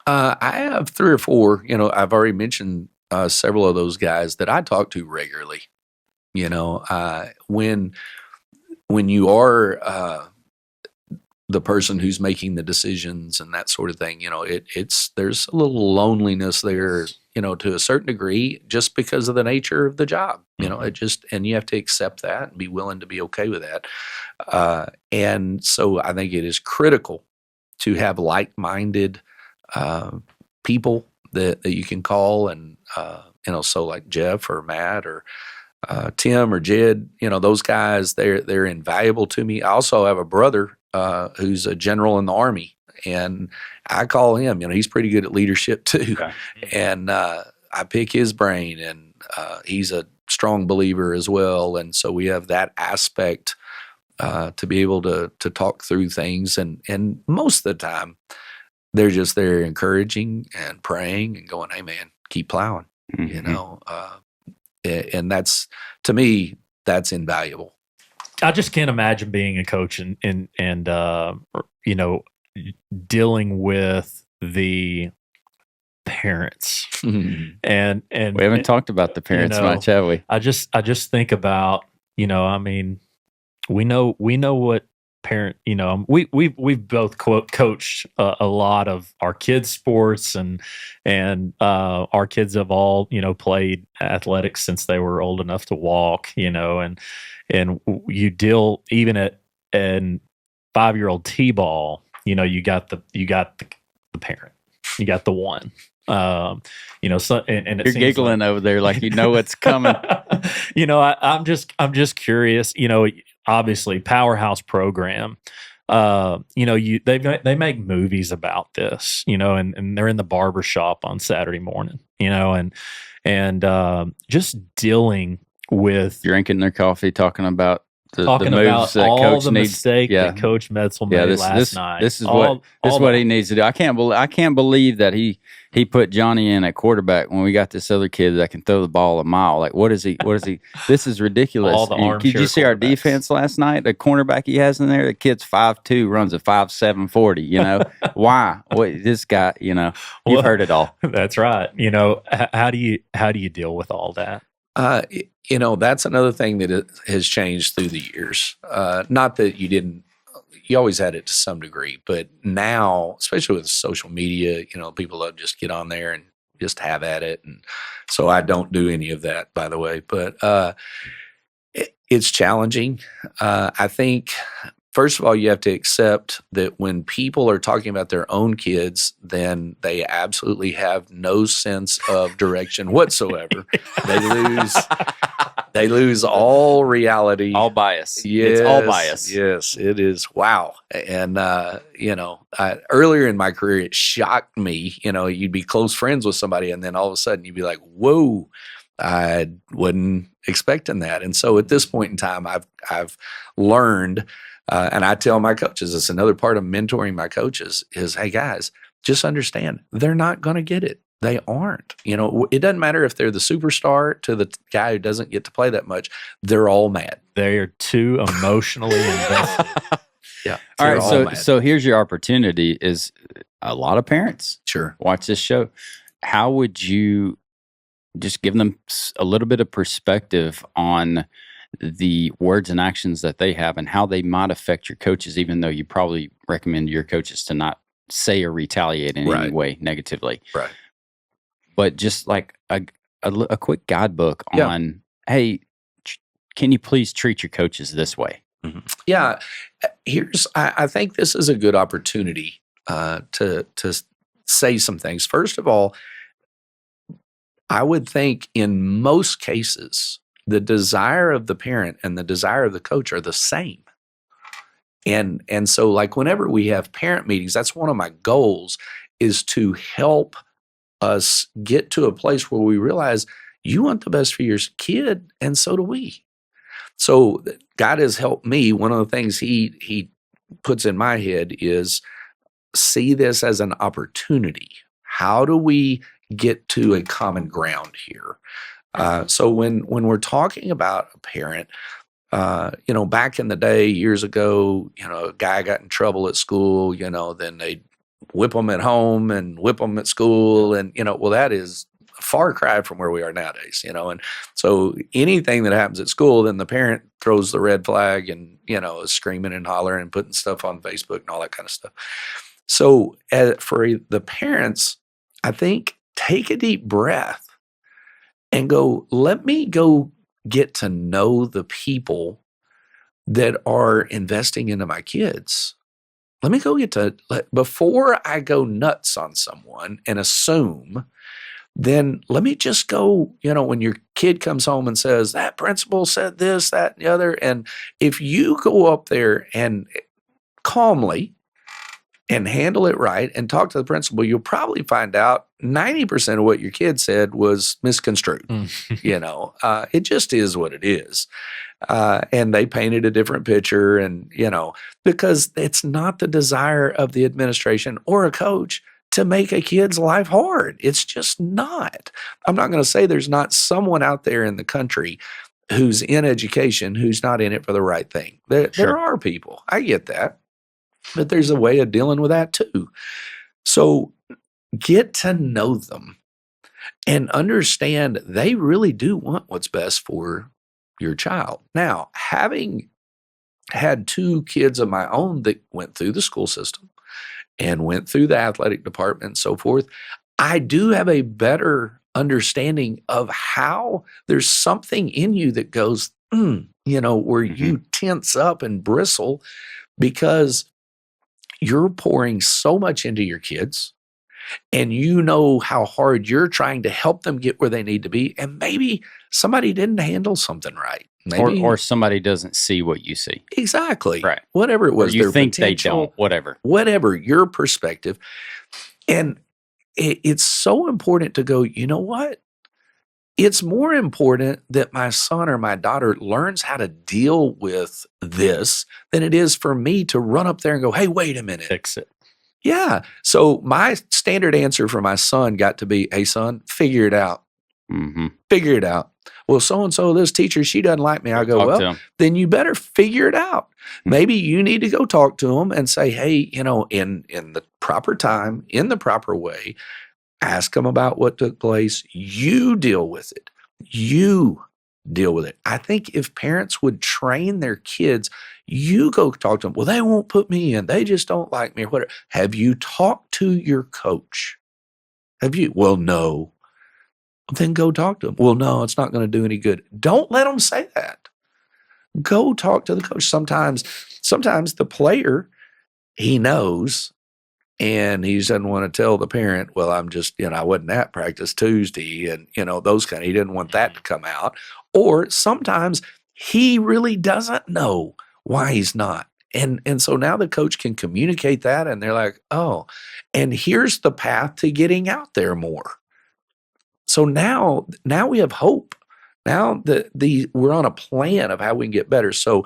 I have 3 or 4. I've already mentioned several of those guys that I talk to regularly. When you are the person who's making the decisions and that sort of thing, there's a little loneliness there, to a certain degree, just because of the nature of the job. And you have to accept that and be willing to be okay with that. And so I think it is critical to have like-minded people that you can call, and so like Jeff or Matt or Tim or Jed, those guys, they're invaluable to me. I also have a brother who's a general in the Army, and I call him. He's pretty good at leadership too, okay. And I pick his brain, and he's a strong believer as well. And so we have that aspect to be able to talk through things, and most of the time they're just there encouraging and praying and going, hey man, keep plowing, and that's, to me, that's invaluable. I just can't imagine being a coach and dealing with the parents. And we haven't talked about the parents much, have we? I just think about, we know what parent, we've both coached a lot of our kids' sports, and our kids have all played athletics since they were old enough to walk, and you deal even at 5-year-old t-ball, you got the parent, you got the one. So and it you're giggling like, over there like what's coming. I'm just curious. Obviously, powerhouse program. They make movies about this. And they're in the barbershop on Saturday morning. And just dealing with drinking their coffee, talking about Talking moves about that all coach the needs. mistake Yeah. that Coach Metzel made last night. This is what he needs to do. I can't believe that he put Johnny in at quarterback when we got this other kid that can throw the ball a mile. Like, what is he? This is ridiculous. All the Did you see our defense last night? The cornerback he has in there, the kid's 5'2", runs a 5'7" 40. You know why? What this guy? You know, you've heard it all. That's right. You know, how do you deal with all that? You know, that's another thing that has changed through the years. Not that you always had it to some degree, but now, especially with social media, you know, people love just get on there and just have at it. And so I don't do any of that, by the way, but it's challenging. I think, first of all, you have to accept that when people are talking about their own kids, then they absolutely have no sense of direction whatsoever. They lose all reality. All bias. Yes, it's all bias. Yes, it is. Wow. And, you know, earlier in my career, it shocked me. You know, you'd be close friends with somebody, and then all of a sudden you'd be like, whoa, I wasn't expecting that. And so at this point in time, I've learned, and I tell my coaches, it's another part of mentoring my coaches is, hey, guys, just understand they're not going to get it. They aren't. You know, it doesn't matter if they're the superstar to the guy who doesn't get to play that much. They're all mad. They're too emotionally invested. Yeah. All right. So here's your opportunity is a lot of parents. Sure. Watch this show. How would you just give them a little bit of perspective on the words and actions that they have and how they might affect your coaches, even though you probably recommend your coaches to not say or retaliate in any way negatively. Right. But just like a quick guidebook on, hey, can you please treat your coaches this way? Mm-hmm. Yeah. I think this is a good opportunity to say some things. First of all, I would think in most cases, the desire of the parent and the desire of the coach are the same. And so like whenever we have parent meetings, that's one of my goals is to help us get to a place where we realize you want the best for your kid, and so do we. So God has helped me. One of the things he puts in my head is see this as an opportunity. How do we get to a common ground here? So when we're talking about a parent, you know, back in the day, years ago, you know, a guy got in trouble at school, you know, then they'd whip them at home and whip them at school. And, you know, well, that is a far cry from where we are nowadays, you know. And so anything that happens at school, then the parent throws the red flag and, you know, is screaming and hollering and putting stuff on Facebook and all that kind of stuff. So for the parents, I think take a deep breath and go, let me go get to know the people that are investing into my kids. Let me go before I go nuts on someone and assume, then let me just go, you know, when your kid comes home and says, that principal said this, that, and the other. And if you go up there and calmly and handle it right and talk to the principal, you'll probably find out 90% of what your kid said was misconstrued. You know, it just is what it is. And they painted a different picture and, you know, because it's not the desire of the administration or a coach to make a kid's life hard. It's just not. I'm not going to say there's not someone out there in the country who's in education who's not in it for the right thing. There are people. I get that. But there's a way of dealing with that too. So get to know them and understand they really do want what's best for your child. Now, having had two kids of my own that went through the school system and went through the athletic department and so forth, I do have a better understanding of how there's something in you that goes, you know, where you tense up and bristle because you're pouring so much into your kids and you know how hard you're trying to help them get where they need to be. And maybe somebody didn't handle something right. Maybe, or somebody doesn't see what you see. Exactly. Right. Whatever it was. Or you think they don't, whatever your perspective. And it's so important to go, you know what? it's more important that my son or my daughter learns how to deal with this than it is for me to run up there and go, hey, wait a minute. Fix it. Yeah. So my standard answer for my son got to be, hey, son, figure it out. Mm-hmm. Figure it out. Well, so-and-so, this teacher, she doesn't like me. I go, well, then you better figure it out. Maybe you need to go talk to them and say, hey, in the proper time, in the proper way, ask them about what took place. You deal with it. You deal with it. I think if parents would train their kids, you go talk to them. Well, they won't put me in. They just don't like me or whatever. Have you talked to your coach? Have you? Well, no. Then go talk to them. Well, no, it's not going to do any good. Don't let them say that. Go talk to the coach. Sometimes the player, he knows, and he doesn't want to tell the parent, well, I'm just, I wasn't at practice Tuesday, and, those kind of, he didn't want that to come out. Or sometimes he really doesn't know why he's not. And so now the coach can communicate that, and they're like, oh, and here's the path to getting out there more. So now we have hope. Now we're on a plan of how we can get better. So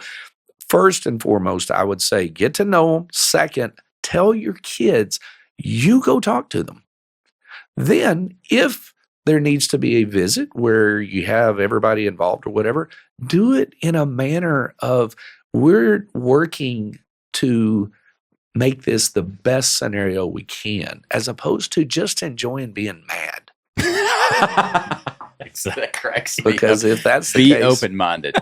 first and foremost, I would say get to know them. Second, tell your kids, you go talk to them. Then if there needs to be a visit where you have everybody involved or whatever, do it in a manner of we're working to make this the best scenario we can, as opposed to just enjoying being mad. Exactly. That cracks me Because up. if that's the Be case, open-minded.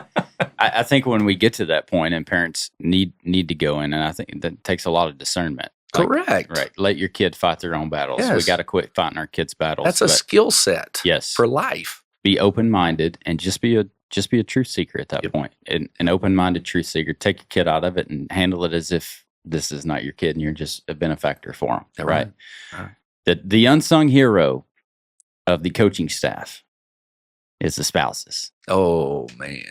I think when we get to that point, and parents need to go in, and I think that takes a lot of discernment. correct. Right. Let your kid fight their own battles. Yes. We got to quit fighting our kids' battles. That's a skill set. Yes. For life. Be open-minded and just be a truth seeker at that point. An open-minded truth seeker. Take your kid out of it and handle it as if this is not your kid and you're just a benefactor for them. Right. The unsung hero of the coaching staff is the spouses. Oh, man.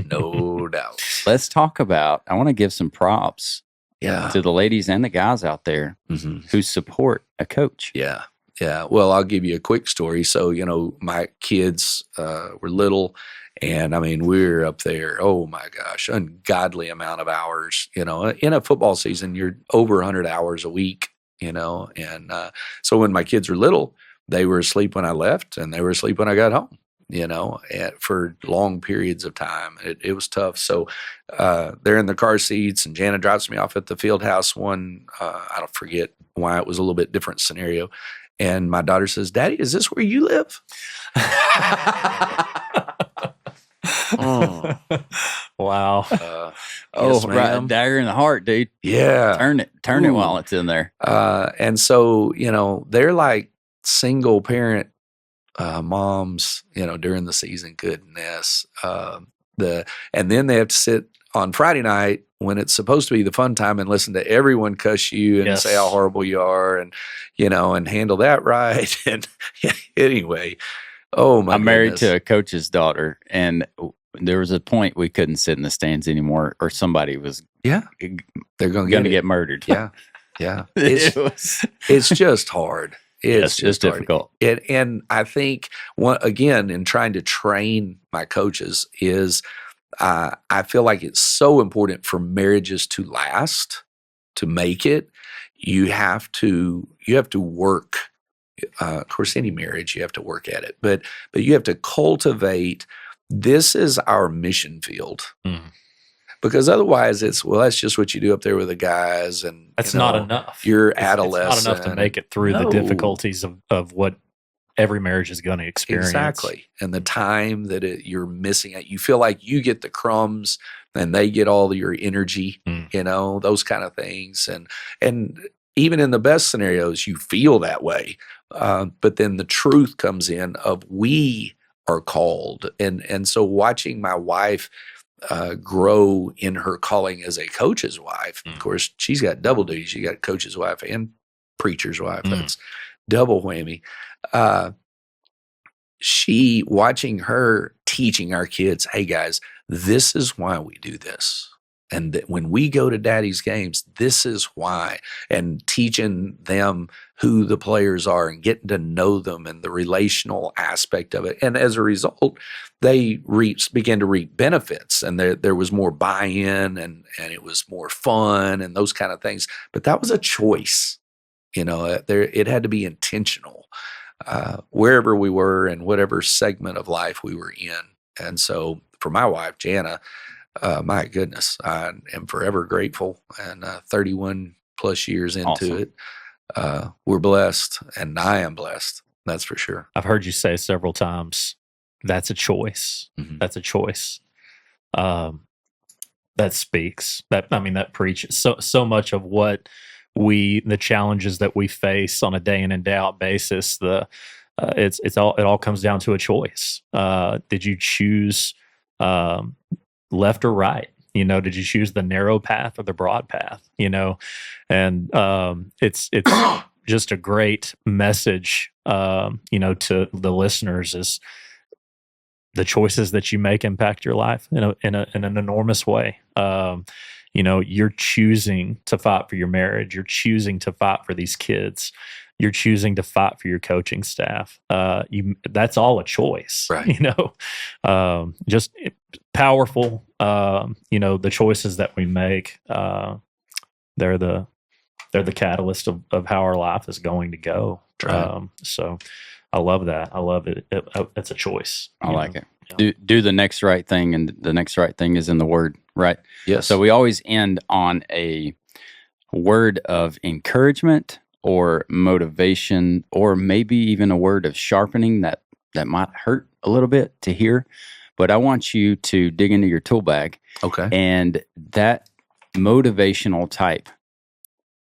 No doubt. Let's talk about, I want to give some props to the ladies and the guys out there who support a coach. Yeah. Yeah. Well, I'll give you a quick story. So, my kids were little, and we're up there, oh my gosh, ungodly amount of hours. In a football season, you're over 100 hours a week, and so when my kids were little, they were asleep when I left and they were asleep when I got home, for long periods of time. It was tough. So they're in the car seats, and Jana drops me off at the field house one, I don't forget why, it was a little bit different scenario. And my daughter says, Daddy, is this where you live? Oh. Wow. Yes, right. Dagger in the heart, dude. Yeah. Turn it while it's in there. And so, they're like single parent moms, during the season. Goodness. And then they have to sit on Friday night when it's supposed to be the fun time and listen to everyone cuss you and say how horrible you are, and and handle that right. And anyway, oh my! I'm married to a coach's daughter, and there was a point we couldn't sit in the stands anymore, or somebody was they're going to get murdered. Yeah. It's just hard. It's just difficult. And I think again, in trying to train my coaches is, I feel like it's so important for marriages to last, to make it. You have to work. Of course, any marriage, you have to work at it, but you have to cultivate. This is our mission field. Because otherwise it's, that's just what you do up there with the guys. And that's not enough. You're adolescent. It's not enough to make it through the difficulties of what every marriage is going to experience. Exactly. And the time that you're missing it. You feel like you get the crumbs and they get all your energy, those kind of things. And even in the best scenarios, you feel that way. But then the truth comes in of we are called. And so watching my wife grow in her calling as a coach's wife. Of course, she's got double duty. She got coach's wife and preacher's wife. That's double whammy. Watching her teaching our kids, hey guys, this is why we do this. And that when we go to daddy's games, this is why, and teaching them who the players are and getting to know them and the relational aspect of it. And as a result, they began to reap benefits, and there was more buy-in, and it was more fun and those kind of things. But that was a choice, it had to be intentional, wherever we were and whatever segment of life we were in. And so for my wife, Jana, my goodness, I am forever grateful, and 31 plus years into Awesome. it, we're blessed, and I am blessed. That's for sure. I've heard you say several times, that's a choice. Mhm. That's a choice. That speaks. That preaches so much of what the challenges that we face on a day in and day out basis. It all comes down to a choice. Did you choose left or right? Did you choose the narrow path or the broad path? And it's just a great message, to the listeners, is the choices that you make impact your life in an enormous way. You're choosing to fight for your marriage. You're choosing to fight for these kids. You're choosing to fight for your coaching staff. That's all a choice, Right. Just powerful. The choices that we make, they're the catalyst of how our life is going to go. Right. So I love that. I love it. It's a choice. I like it. Do the next right thing, and the next right thing is in the Word, right? Yes. So we always end on a word of encouragement or motivation, or maybe even a word of sharpening that might hurt a little bit to hear. But I want you to dig into your tool bag, Okay. and that motivational type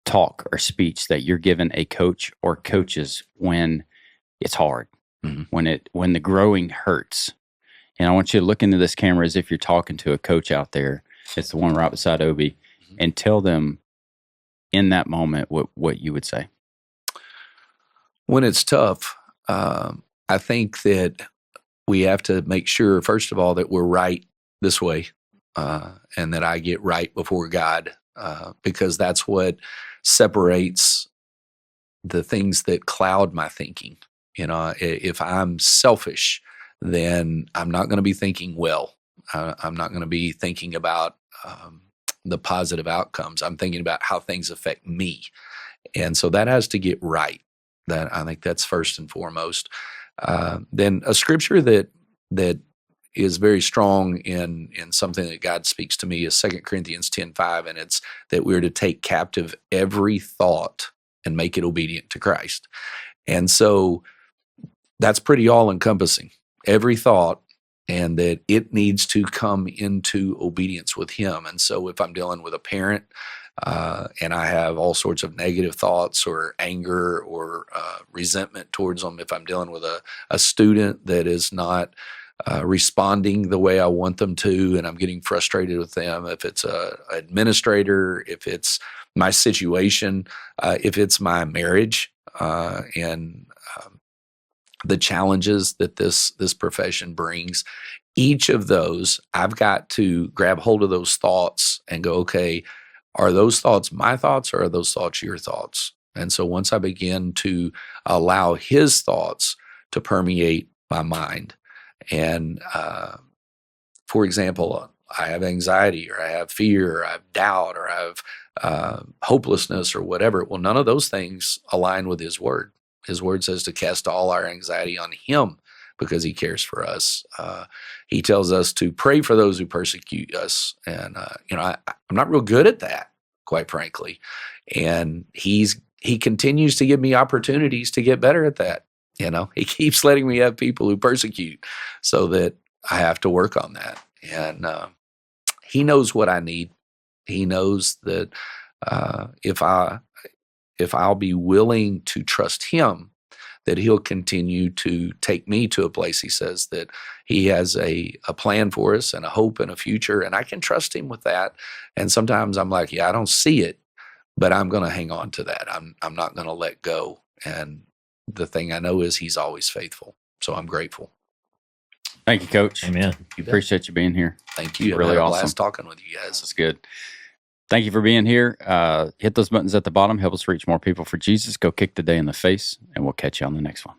talk or speech that you're giving a coach or coaches when it's hard, when the growing hurts. And I want you to look into this camera as if you're talking to a coach out there. It's the one right beside Obi, and tell them in that moment what you would say. When it's tough, I think that we have to make sure, first of all, that we're right this way, and that I get right before God, because that's what separates the things that cloud my thinking. If I'm selfish, then I'm not going to be thinking well. I'm not going to be thinking about the positive outcomes. I'm thinking about how things affect me. And so that has to get right. I think that's first and foremost. Then a scripture that is very strong in something that God speaks to me is 2 Corinthians 10:5, and it's that we're to take captive every thought and make it obedient to Christ. And so that's pretty all-encompassing, every thought, and that it needs to come into obedience with Him. And so if I'm dealing with a parent, and I have all sorts of negative thoughts or anger or resentment towards them, if I'm dealing with a student that is not responding the way I want them to, and I'm getting frustrated with them, if it's a administrator, if it's my situation, if it's my marriage, and the challenges that this profession brings, each of those, I've got to grab hold of those thoughts and go, okay, are those thoughts my thoughts, or are those thoughts your thoughts? And so once I begin to allow His thoughts to permeate my mind, and for example, I have anxiety, or I have fear, or I have doubt, or I have hopelessness, or whatever. Well, none of those things align with His Word. His Word says to cast all our anxiety on Him because He cares for us. He tells us to pray for those who persecute us. And, I'm not real good at that, quite frankly. And He continues to give me opportunities to get better at that. He keeps letting me have people who persecute, so that I have to work on that. And He knows what I need. He knows that if I'll be willing to trust Him, that He'll continue to take me to a place. He says that He has a plan for us and a hope and a future, and I can trust Him with that. And sometimes I'm like, I don't see it, but I'm going to hang on to that. I'm not going to let go. And the thing I know is He's always faithful. So I'm grateful. Thank you, Coach. Amen. You bet. Appreciate you being here. Thank you. Really Really awesome. blast talking with you guys. That's good. Thank you for being here. Hit those buttons at the bottom. Help us reach more people for Jesus. Go kick the day in the face, and we'll catch you on the next one.